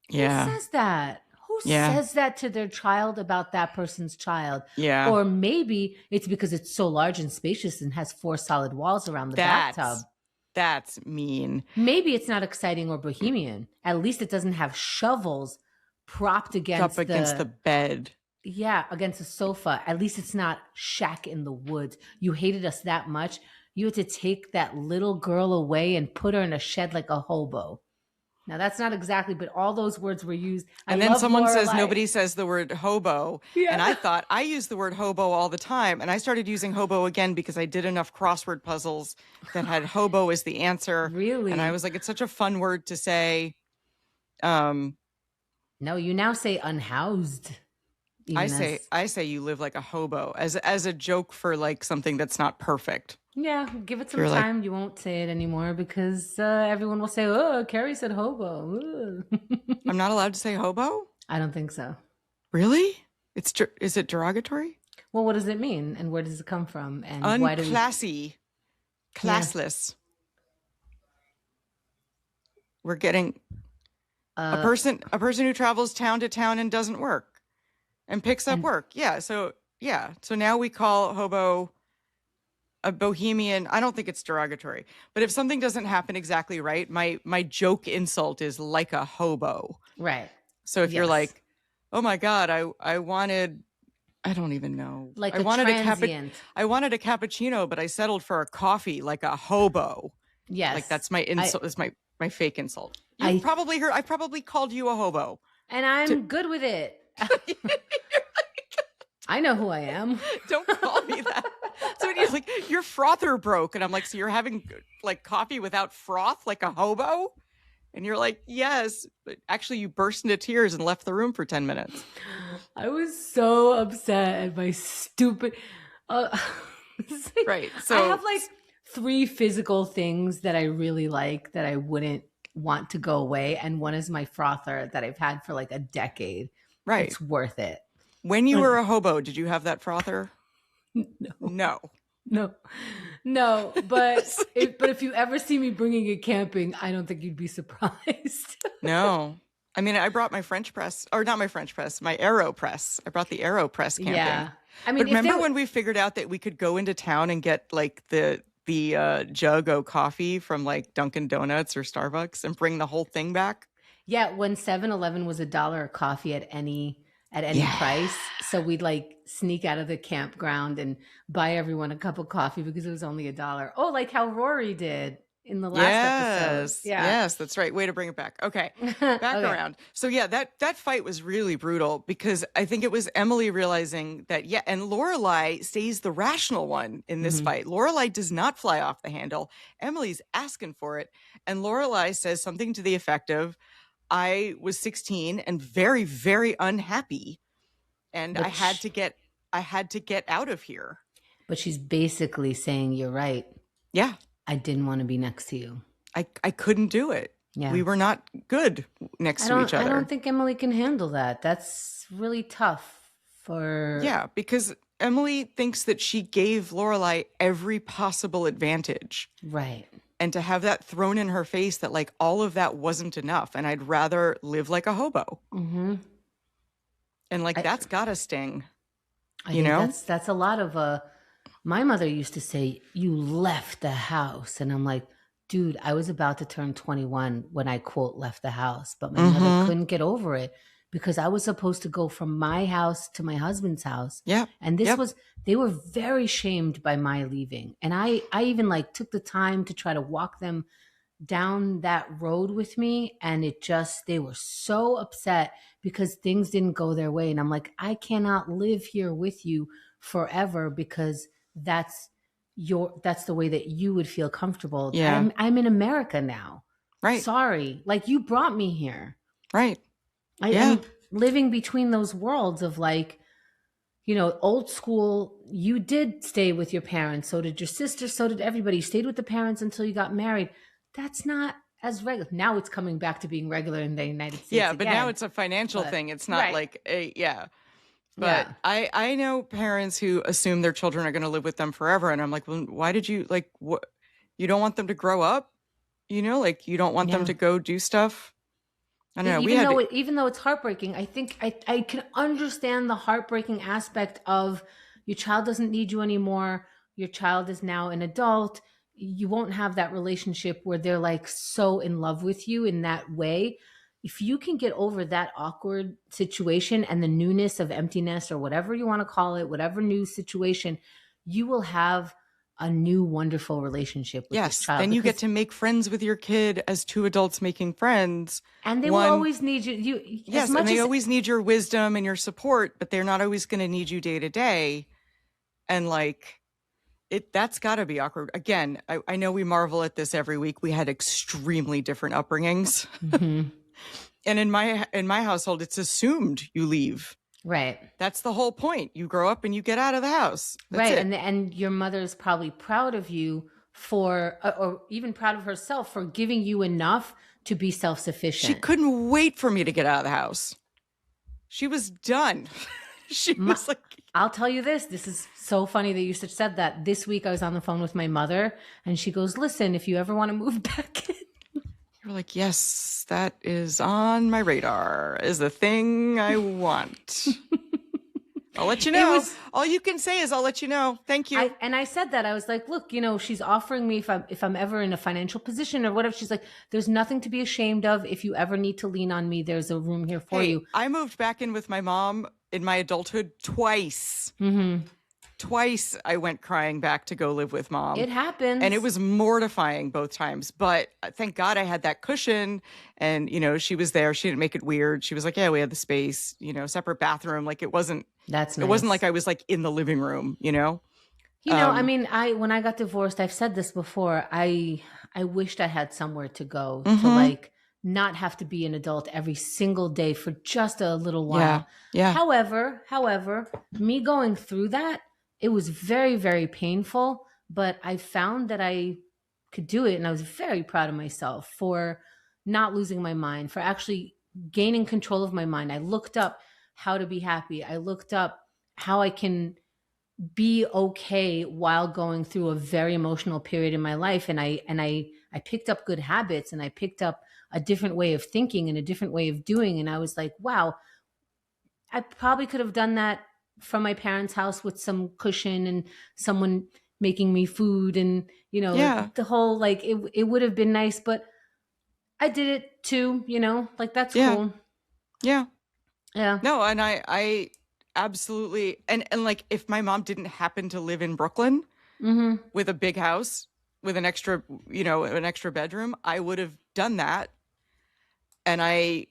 Yeah. Who says that? Who says that to their child about that person's child? Yeah. Or maybe it's because it's so large and spacious and has 4 solid walls around the bathtub. That's mean. Maybe it's not exciting or bohemian. At least it doesn't have shovels propped against the bed. Yeah, against the sofa. At least it's not shack in the woods. You hated us that much. You had to take that little girl away and put her in a shed like a hobo. Now, that's not exactly, but all those words were used. And then someone says nobody says the word hobo. Yeah. And I thought I use the word hobo all the time. And I started using hobo again because I did enough crossword puzzles that had hobo as the answer. Really? And I was like, it's such a fun word to say. No, you now say unhoused. I say you live like a hobo as a joke for like something that's not perfect. Yeah, give it some time. Like, you won't say it anymore because everyone will say, oh, Carrie said hobo. I'm not allowed to say hobo? I don't think so. Really? Is it derogatory? Well, what does it mean? And where does it come from? And why do unclassy, classless. Yeah. We're getting a person who travels town to town and doesn't work and picks up work. Yeah. So now we call hobo a bohemian. I don't think it's derogatory, but if something doesn't happen exactly right, my joke insult is like a hobo. Right. So if you're like, oh my God, I wanted, I don't even know. Like I wanted a cappuccino, but I settled for a coffee like a hobo. Yes. Like that's my insult. That's my fake insult. I probably called you a hobo. And I'm good with it. I know who I am. Don't call me that. So when you're like, your frother broke. And I'm like, so you're having like coffee without froth like a hobo? And you're like, yes, but actually you burst into tears and left the room for 10 minutes. I was so upset at my stupid. Right. I So have like 3 physical things that I really like that I wouldn't want to go away. And one is my frother that I've had for like a decade. right. It's worth it. When you were a hobo, did you have that frother? No. No. No, but if you ever see me bringing it camping, I don't think you'd be surprised. No. I mean, I brought my French press, or not my French press, my AeroPress. I brought the AeroPress camping. Yeah. I mean, but remember when we figured out that we could go into town and get like the jug of coffee from like Dunkin' Donuts or Starbucks and bring the whole thing back? Yeah, when 7-Eleven was $1 a coffee at any price. So we'd like sneak out of the campground and buy everyone a cup of coffee because it was only $1. Oh, like how Rory did in the last episode. Yeah. Yes, that's right. Way to bring it back. Okay. Back Okay. around. So yeah, that fight was really brutal because I think it was Emily realizing that, and Lorelai stays the rational one in this fight. Lorelai does not fly off the handle. Emily's asking for it. And Lorelai says something to the effect of, I was 16 and very, very unhappy. And I had to get out of here. But she's basically saying, you're right. Yeah. I didn't want to be next to you. I couldn't do it. Yeah. We were not good next to each other. I don't think Emily can handle that. That's really tough for... Yeah, because Emily thinks that she gave Lorelai every possible advantage. Right. And to have that thrown in her face that like all of that wasn't enough. And I'd rather live like a hobo. Mm-hmm. And like, that's gotta sting. I think that's a lot of... My mother used to say, you left the house. And I'm like, dude, I was about to turn 21 when I, quote, left the house. But my mother couldn't get over it because I was supposed to go from my house to my husband's house. Yeah. And this was, they were very shamed by my leaving. And I even like took the time to try to walk them down that road with me. And they were so upset because things didn't go their way. And I'm like, I cannot live here with you forever because that's the way that you would feel comfortable. Yeah. I'm in America now. Right. Sorry. Like you brought me here. Right. I'm living between those worlds of like, old school, you did stay with your parents. So did your sister. So did everybody. You stayed with the parents until you got married. That's not as regular. Now it's coming back to being regular in the United States. Yeah. But now it's a financial thing. It's not like But I know parents who assume their children are going to live with them forever. And I'm like, well, why did you what? You don't want them to grow up? You don't want them to go do stuff? I don't know. Even though it's heartbreaking, I think I can understand the heartbreaking aspect of your child doesn't need you anymore. Your child is now an adult. You won't have that relationship where they're like so in love with you in that way. If you can get over that awkward situation and the newness of emptiness or whatever you want to call it, whatever new situation, you will have a new wonderful relationship with this child. Then you get to make friends with your kid as two adults making friends. And they will always need you. And they always need your wisdom and your support, but they're not always going to need you day to day. And that's got to be awkward. Again, I know we marvel at this every week. We had extremely different upbringings. Mm-hmm. And in my household, it's assumed you leave. Right. That's the whole point. You grow up and you get out of the house. That's right. it. And your mother is probably proud of you for, or even proud of herself for giving you enough to be self-sufficient. She couldn't wait for me to get out of the house. She was done. She was like... I'll tell you this. This is so funny that you said that. This week I was on the phone with my mother and she goes, listen, if you ever want to move back in. You're like, yes, that is on my radar, is the thing I want. I'll let you know. All you can say is I'll let you know. Thank you. I said that. I was like, look, she's offering me if I'm ever in a financial position or whatever. She's like, there's nothing to be ashamed of. If you ever need to lean on me, there's a room here for you. I moved back in with my mom in my adulthood twice. Mm-hmm. Twice I went crying back to go live with mom. It happens. And it was mortifying both times. But thank God I had that cushion. And, she was there. She didn't make it weird. She was like, yeah, we had the space, separate bathroom. Like it wasn't, That's nice. It wasn't like I was like in the living room, I mean, when I got divorced, I've said this before, I wished I had somewhere to go to like not have to be an adult every single day for just a little while. Yeah. Yeah. However, me going through that, it was very, very painful, but I found that I could do it. And I was very proud of myself for not losing my mind, for actually gaining control of my mind. I looked up how to be happy. I looked up how I can be okay while going through a very emotional period in my life. And I picked up good habits, and I picked up a different way of thinking and a different way of doing. And I was like, wow, I probably could have done that from my parents' house with some cushion and someone making me food, and Yeah. the whole, like, it would have been nice, but I did it too, like, that's Yeah. cool. Yeah. Yeah. No, and I absolutely, and like, if my mom didn't happen to live in Brooklyn with a big house with an extra bedroom, I would have done that, and I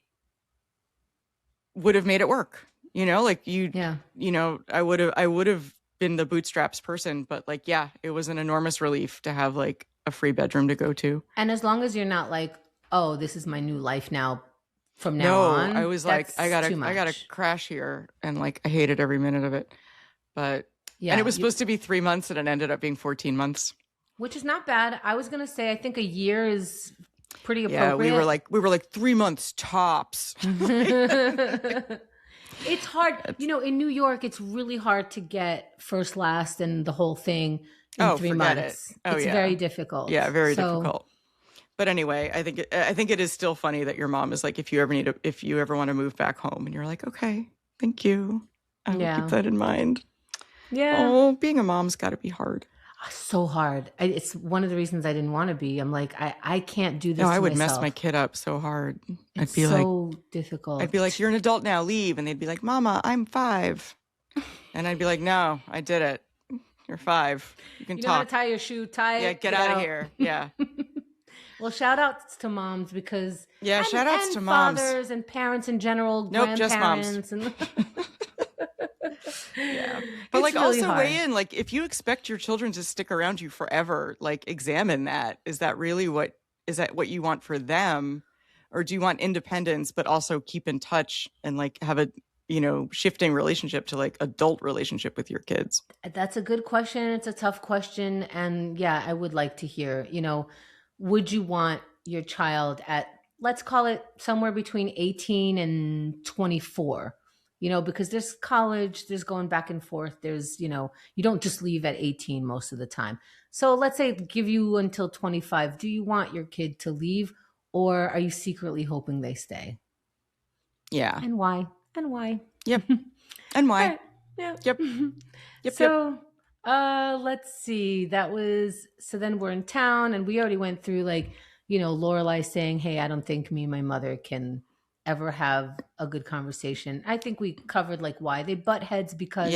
would have made it work. Like I would have been the bootstraps person, but like, yeah, it was an enormous relief to have like a free bedroom to go to. And as long as you're not like, oh, this is my new life now from now on. I was like, I gotta crash here, and like I hated every minute of it. But yeah, and it was supposed to be 3 months, and it ended up being 14 months, which is not bad. I was gonna say, I think a year is pretty appropriate. Yeah, we were like 3 months tops. It's hard, in New York. It's really hard to get first, last, and the whole thing in 3 months. It's very difficult. Yeah, very difficult. But anyway, I think it is still funny that your mom is like, if you ever want to move back home, and you're like, okay, thank you. I will keep that in mind. Yeah. Oh, being a mom's got to be hard. So hard. It's one of the reasons I didn't want to be. I'm like, I can't do this. No, I would mess my kid up so hard. I'd be so difficult. I'd be like, you're an adult now, leave. And they'd be like, Mama, I'm 5. And I'd be like, no, I did it. You're 5. You can talk. You know how to tie your shoe, tie it. Yeah, get out of here. Yeah. Well, shout outs to moms, because shout outs to moms, fathers and parents in general, grandparents, just moms. Yeah, but like, really also hard. Weigh in, like, if you expect your children to stick around you forever, like, examine that. Is that what you want for them, or do you want independence but also keep in touch and like have a shifting relationship to like adult relationship with your kids? That's a good question. It's a tough question, and yeah, I would like to hear. Would you want your child at, let's call it somewhere between 18 and 24? Because there's college, there's going back and forth. There's, you don't just leave at 18 most of the time. So let's say give you until 25. Do you want your kid to leave, or are you secretly hoping they stay? Yeah. And why? Yep. And why? Right. Yeah. Yep. So, let's see. So then we're in town, and we already went through, like, Lorelai saying, hey, I don't think me and my mother can ever have a good conversation. I think we covered like why they butt heads, because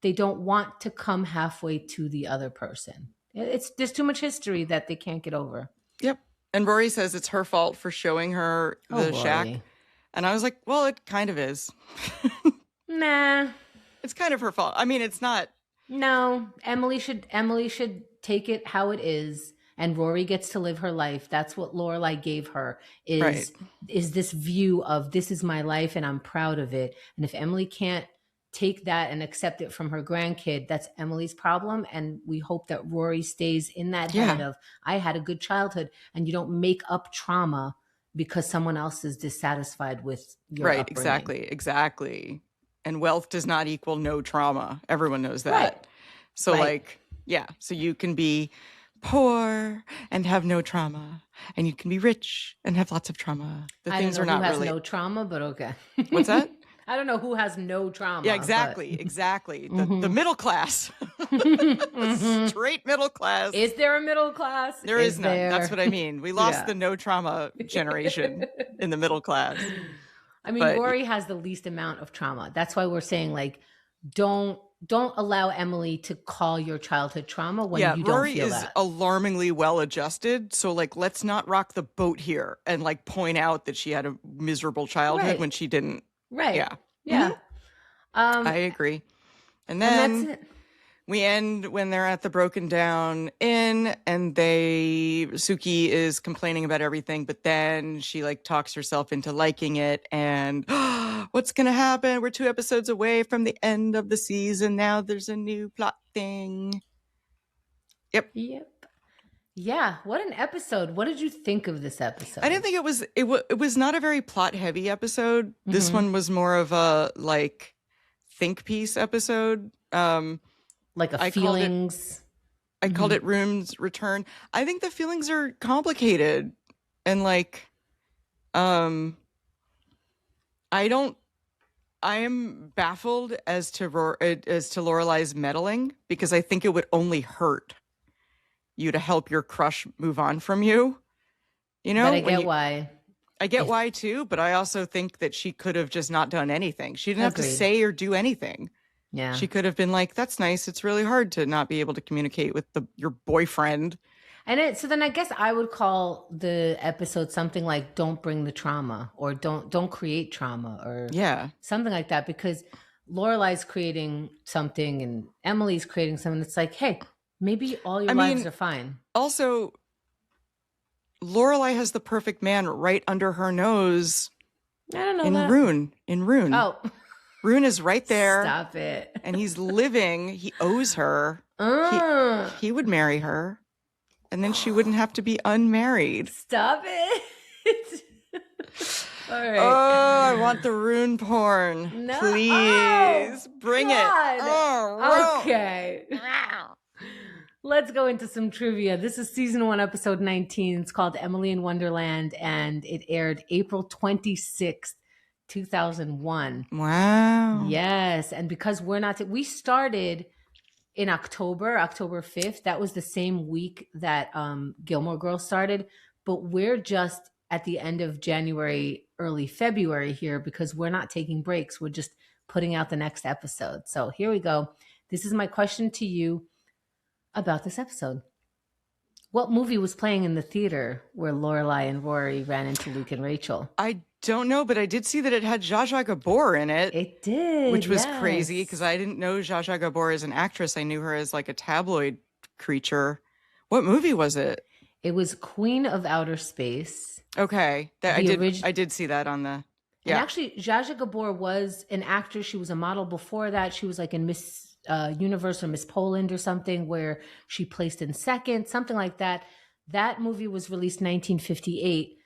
they don't want to come halfway to the other person. There's too much history that they can't get over. Yep. And Rory says it's her fault for showing her the shack. And I was like, well, it kind of is. Nah. It's kind of her fault. I mean, it's not. No, Emily should take it how it is, and Rory gets to live her life. That's what Lorelai gave her, is this view of, this is my life and I'm proud of it. And if Emily can't take that and accept it from her grandkid, that's Emily's problem. And we hope that Rory stays in that head of, I had a good childhood, and you don't make up trauma because someone else is dissatisfied with your upbringing. Exactly. And wealth does not equal no trauma. Everyone knows that. So so you can be poor and have no trauma, and you can be rich and have lots of trauma. I don't know who has no trauma, but okay. What's that? I don't know who has no trauma. Yeah, exactly. The middle class. Straight middle class. Is there a middle class? There is none. That's what I mean. We lost the no trauma generation in the middle class. I mean, Rory has the least amount of trauma. That's why we're saying, like, don't allow Emily to call your childhood trauma when you don't Rory feel is that. Alarmingly well adjused. So, like, let's not rock the boat here and like point out that she had a miserable childhood when she didn't. Right. Yeah. Yeah. I agree. And then that's it. We end when they're at the broken down inn and Suki is complaining about everything, but then she like talks herself into liking it. And what's going to happen? We're 2 episodes away from the end of the season. Now there's a new plot thing. Yep. Yeah. What an episode. What did you think of this episode? I didn't think it was not a very plot heavy episode. Mm-hmm. This one was more of a like think piece episode. Like a feelings. I called it Rune's Return. I think the feelings are complicated and like, I am baffled as to Lorelai's meddling because I think it would only hurt you to help your crush move on from you. You know, but I get why. I get why too, but I also think that she could have just not done anything. She didn't have to say or do anything. Yeah. She could have been like, that's nice. It's really hard to not be able to communicate with your boyfriend. And so then I guess I would call the episode something like "Don't bring the trauma" or "Don't create trauma" or something like that, because Lorelai's creating something and Emily's creating something. It's like, hey, maybe all your lives are fine. Also, Lorelai has the perfect man right under her nose. I don't know in Rune. Oh. Rune is right there. Stop it. And he's living. He owes her. He would marry her. And then she wouldn't have to be unmarried. Stop it. All right. Oh, I want the Rune porn. No. Please. Bring God. It. Oh, okay. Let's go into some trivia. This is season 1, episode 19. It's called Emily in Wonderland, and it aired April 26th. 2001. Wow. Yes. And because we started in October 5th. That was the same week that Gilmore Girls started. But we're just at the end of January, early February here because we're not taking breaks. We're just putting out the next episode. So here we go. This is my question to you about this episode. What movie was playing in the theater where Lorelai and Rory ran into Luke and Rachel? I don't know, but I did see that it had Zsa Zsa Gabor in it. It did, which was crazy because I didn't know Zsa Zsa Gabor as an actress. I knew her as like a tabloid creature. What movie was it? It was Queen of Outer Space. Okay, I did see that on the. Yeah, and actually, Zsa Zsa Gabor was an actress. She was a model before that. She was like in Miss Universe or Miss Poland or something, where she placed in second, something like that. That movie was released 1958.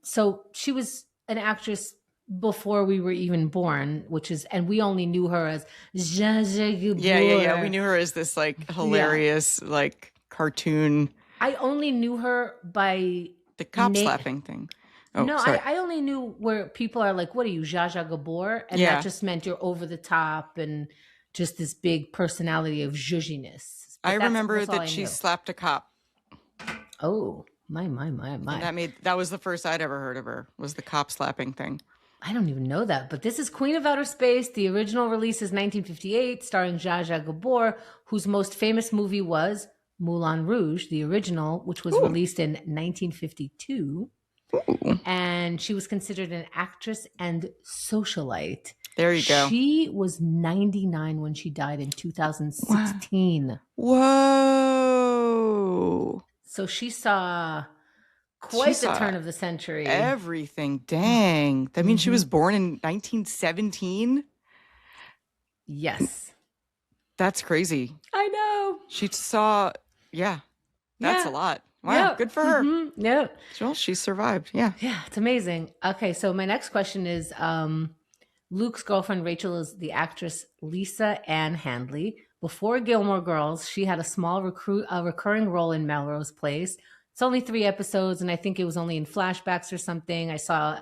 So she was an actress before we were even born, and we only knew her as Zsa Zsa Gabor. Yeah. We knew her as this like hilarious like cartoon. I only knew her by the cop slapping thing. Oh, no, I only knew where people are like, what are you, Zsa Zsa Gabor? And that just meant you're over the top and just this big personality of zhuzhiness. I remember that she slapped a cop. Oh, my. And that was the first I'd ever heard of her, was the cop slapping thing. I don't even know that, but this is Queen of Outer Space. The original release is 1958, starring Zsa Zsa Gabor, whose most famous movie was Moulin Rouge, the original, which was released in 1952. Ooh. And she was considered an actress and socialite. There you go. She was 99 when she died in 2016. Whoa. So she saw quite the turn of the century. Everything. Dang. That means she was born in 1917? Yes. That's crazy. I know. She saw, that's a lot. Wow, good for her. Mm-hmm. Yeah. Well, she survived. Yeah. Yeah, it's amazing. Okay, so my next question is Luke's girlfriend Rachel is the actress Lisa Ann Handley. Before Gilmore Girls, she had a small recurring role in Melrose Place. It's only 3 episodes, and I think it was only in flashbacks or something. I saw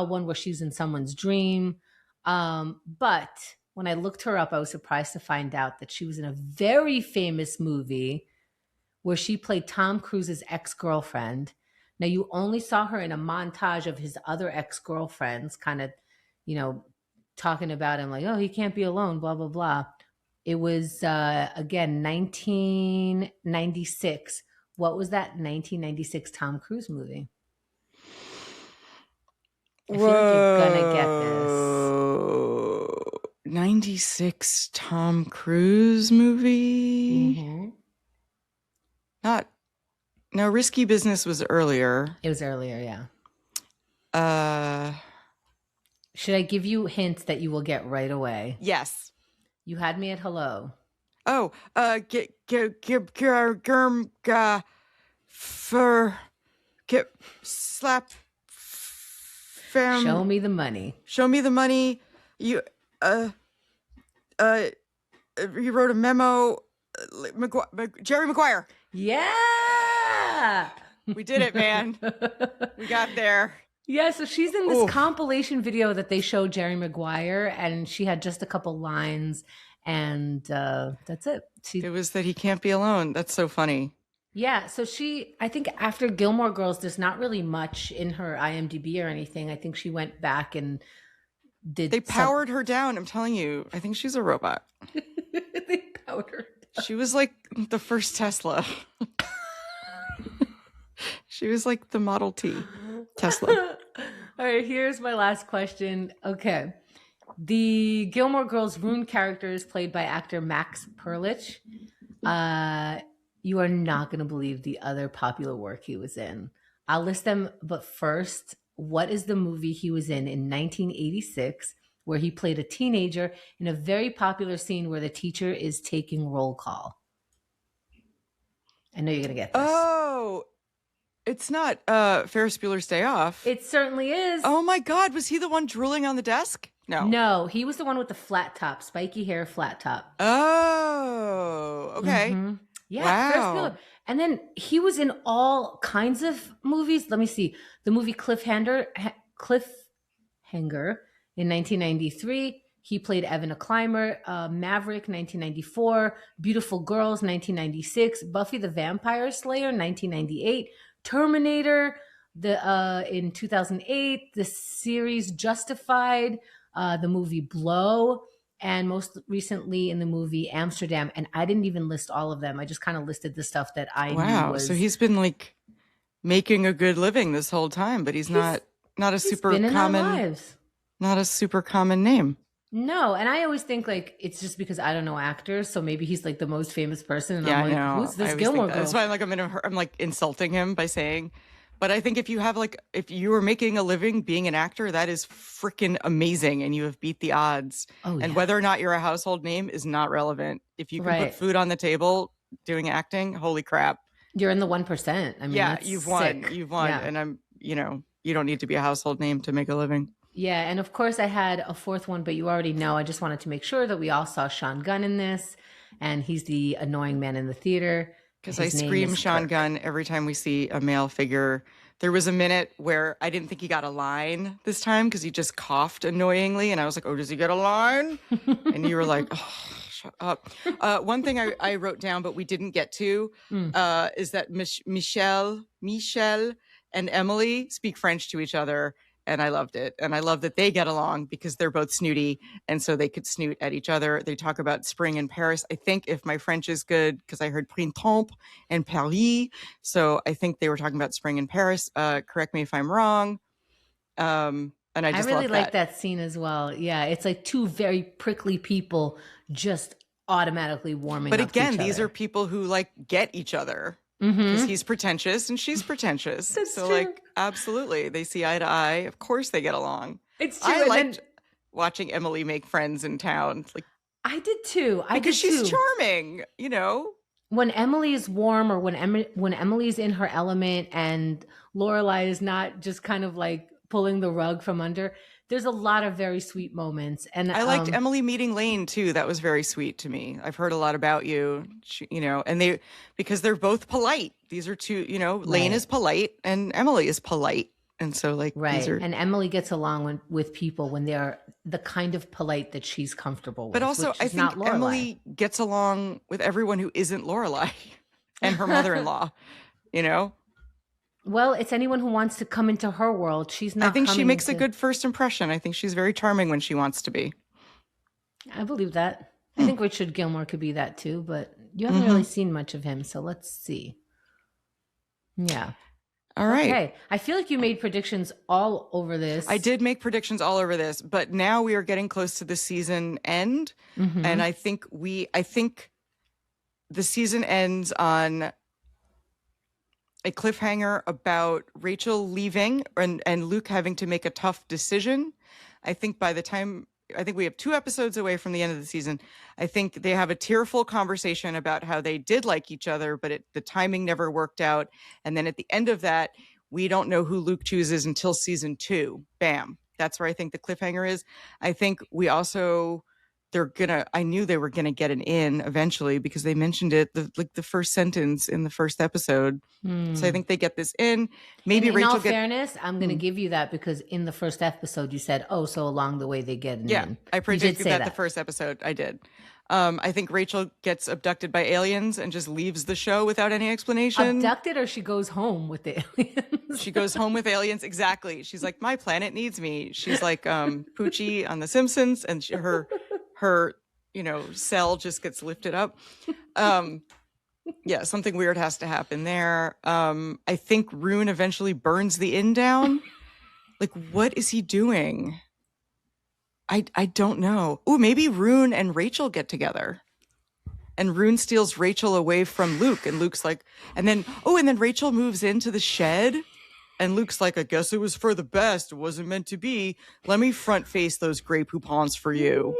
one where she's in someone's dream. But when I looked her up, I was surprised to find out that she was in a very famous movie where she played Tom Cruise's ex-girlfriend. Now, you only saw her in a montage of his other ex-girlfriends, kind of, talking about him like, oh, he can't be alone, blah, blah, blah. It was, again, 1996. What was that 1996 Tom Cruise movie? I feel like you're going to get this. 96 Tom Cruise movie. Mm-hmm. No, Risky Business was earlier. It was earlier, yeah. Uh, Should I give you hints that you will get right away? yes. You had me at hello. Oh, slap, Show me the money. Show me the money. You wrote a memo. Jerry Maguire. Yeah. We did it, man. We got there. Yeah, so she's in this compilation video that they showed Jerry Maguire, and she had just a couple lines, and that's it. It was that he can't be alone. That's so funny. Yeah, so I think after Gilmore Girls, there's not really much in her IMDb or anything. I think she went back and They powered her down. I'm telling you, I think she's a robot. They powered her down. She was like the first Tesla. She was like the Model T Tesla. All right, here's my last question. Okay. The Gilmore Girls Rune character is played by actor Max Perlich. You are not going to believe the other popular work he was in. I'll list them, but first, what is the movie he was in 1986, where he played a teenager in a very popular scene where the teacher is taking roll call? I know you're going to get this. Oh, it's not Ferris Bueller's Day Off. It certainly is. Oh my God, was he the one drooling on the desk? No, he was the one with the flat top, spiky hair, flat top. Oh, okay. Mm-hmm. Yeah, wow. Ferris Bueller. And then he was in all kinds of movies. Let me see. The movie Cliffhanger in 1993. He played Evan a Climber. Maverick, 1994. Beautiful Girls, 1996. Buffy the Vampire Slayer, 1998. Terminator, in 2008. The series Justified. The movie Blow. And most recently in the movie Amsterdam. And I didn't even list all of them. I just kind of listed the stuff that I knew was... So he's been like making a good living this whole time, but he's not a super common... Not a super common name. No, and I always think like it's just because I don't know actors, so maybe he's like the most famous person. And yeah, I'm like, I know. Who's this Gilmore Girl? That's why I'm like insulting him by saying... But I think if you were making a living being an actor, that is freaking amazing, and you have beat the odds. Oh, yeah. And whether or not you're a household name is not relevant. If you can put food on the table doing acting, holy crap. You're in the 1%. I mean, yeah, you've won. Sick. You've won. Yeah. And you don't need to be a household name to make a living. Yeah, and of course I had a fourth one, but you already know. I just wanted to make sure that we all saw Sean Gunn in this, and he's the annoying man in the theater. Because I scream Sean Gunn every time we see a male figure. There was a minute where I didn't think he got a line this time because he just coughed annoyingly. And I was like, oh, does he get a line? And you were like, oh, shut up. One thing I wrote down, but we didn't get to, is that Michelle and Emily speak French to each other. And I loved it. And I love that they get along because they're both snooty. And so they could snoot at each other. They talk about spring in Paris. I think if my French is good, because I heard printemps and Paris. So I think they were talking about spring in Paris. Correct me if I'm wrong. And I just really like that scene as well. Yeah, it's like two very prickly people just automatically warming up to each other. But again, these are people who like get each other. Because he's pretentious and she's pretentious. So true. Like, absolutely. They see eye to eye. Of course they get along. It's true. I liked watching Emily make friends in town. Like, I did too. Because she's charming, When Emily is warm or when Emily's in her element and Lorelai is not just kind of like pulling the rug from under, there's a lot of very sweet moments. And I liked Emily meeting Lane too. That was very sweet to me. I've heard a lot about you, and because they're both polite. These are two, Lane is polite and Emily is polite. And so these are... And Emily gets along with people when they're the kind of polite that she's comfortable with. But also I think Emily gets along with everyone who isn't Lorelai and her mother-in-law, Well, it's anyone who wants to come into her world. She's not. I think she makes a good first impression. I think she's very charming when she wants to be. I believe that. I think Richard Gilmore could be that too, but you haven't really seen much of him, so let's see. Yeah. All right. Okay. I feel like you made predictions all over this. I did make predictions all over this, but now we are getting close to the season end. Mhm. And I think the season ends on a cliffhanger about Rachel leaving and Luke having to make a tough decision. I think we have 2 episodes away from the end of the season. I think they have a tearful conversation about how they did like each other, but the timing never worked out. And then at the end of that, we don't know who Luke chooses until season 2. Bam. That's where I think the cliffhanger is. I think I knew they were gonna get an in eventually because they mentioned it, the first sentence in the first episode. So I think they get this in. Maybe in Rachel all fairness, I'm going to give you that because in the first episode you said, "Oh, so along the way they get an in." I predicted that the first episode. I did. I think Rachel gets abducted by aliens and just leaves the show without any explanation. Abducted, or she goes home with the aliens? She goes home with aliens. Exactly. She's like, my planet needs me. She's like Poochie on The Simpsons, and her cell just gets lifted up. Yeah, something weird has to happen there. I think Rune eventually burns the inn down. Like, what is he doing? I don't know. Oh, maybe Rune and Rachel get together. And Rune steals Rachel away from Luke. And Luke's like, and then Rachel moves into the shed. And Luke's like, I guess it was for the best. It wasn't meant to be. Let me front face those gray poupons for you.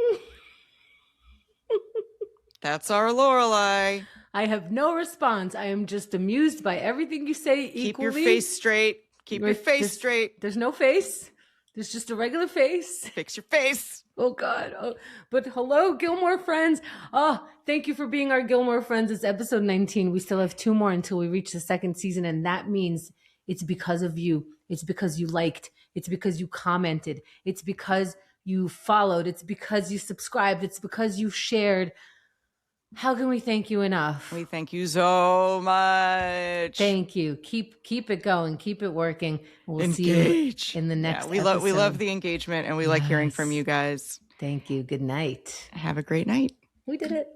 That's our Lorelai. I have no response. I am just amused by everything you say equally. Keep your face straight. Keep your face straight. There's no face. There's just a regular face. Fix your face. Oh, God. Oh, but hello, Gilmore friends. Oh, thank you for being our Gilmore friends. It's episode 19. We still have 2 more until we reach the 2nd season. And that means it's because of you. It's because you liked. It's because you commented. It's because you followed. It's because you subscribed. It's because you shared. How can we thank you enough? We thank you so much. Thank you. Keep it going. Keep it working. We'll see you in the next episode. We love the engagement, and we like hearing from you guys. Thank you. Good night. Have a great night. We did it.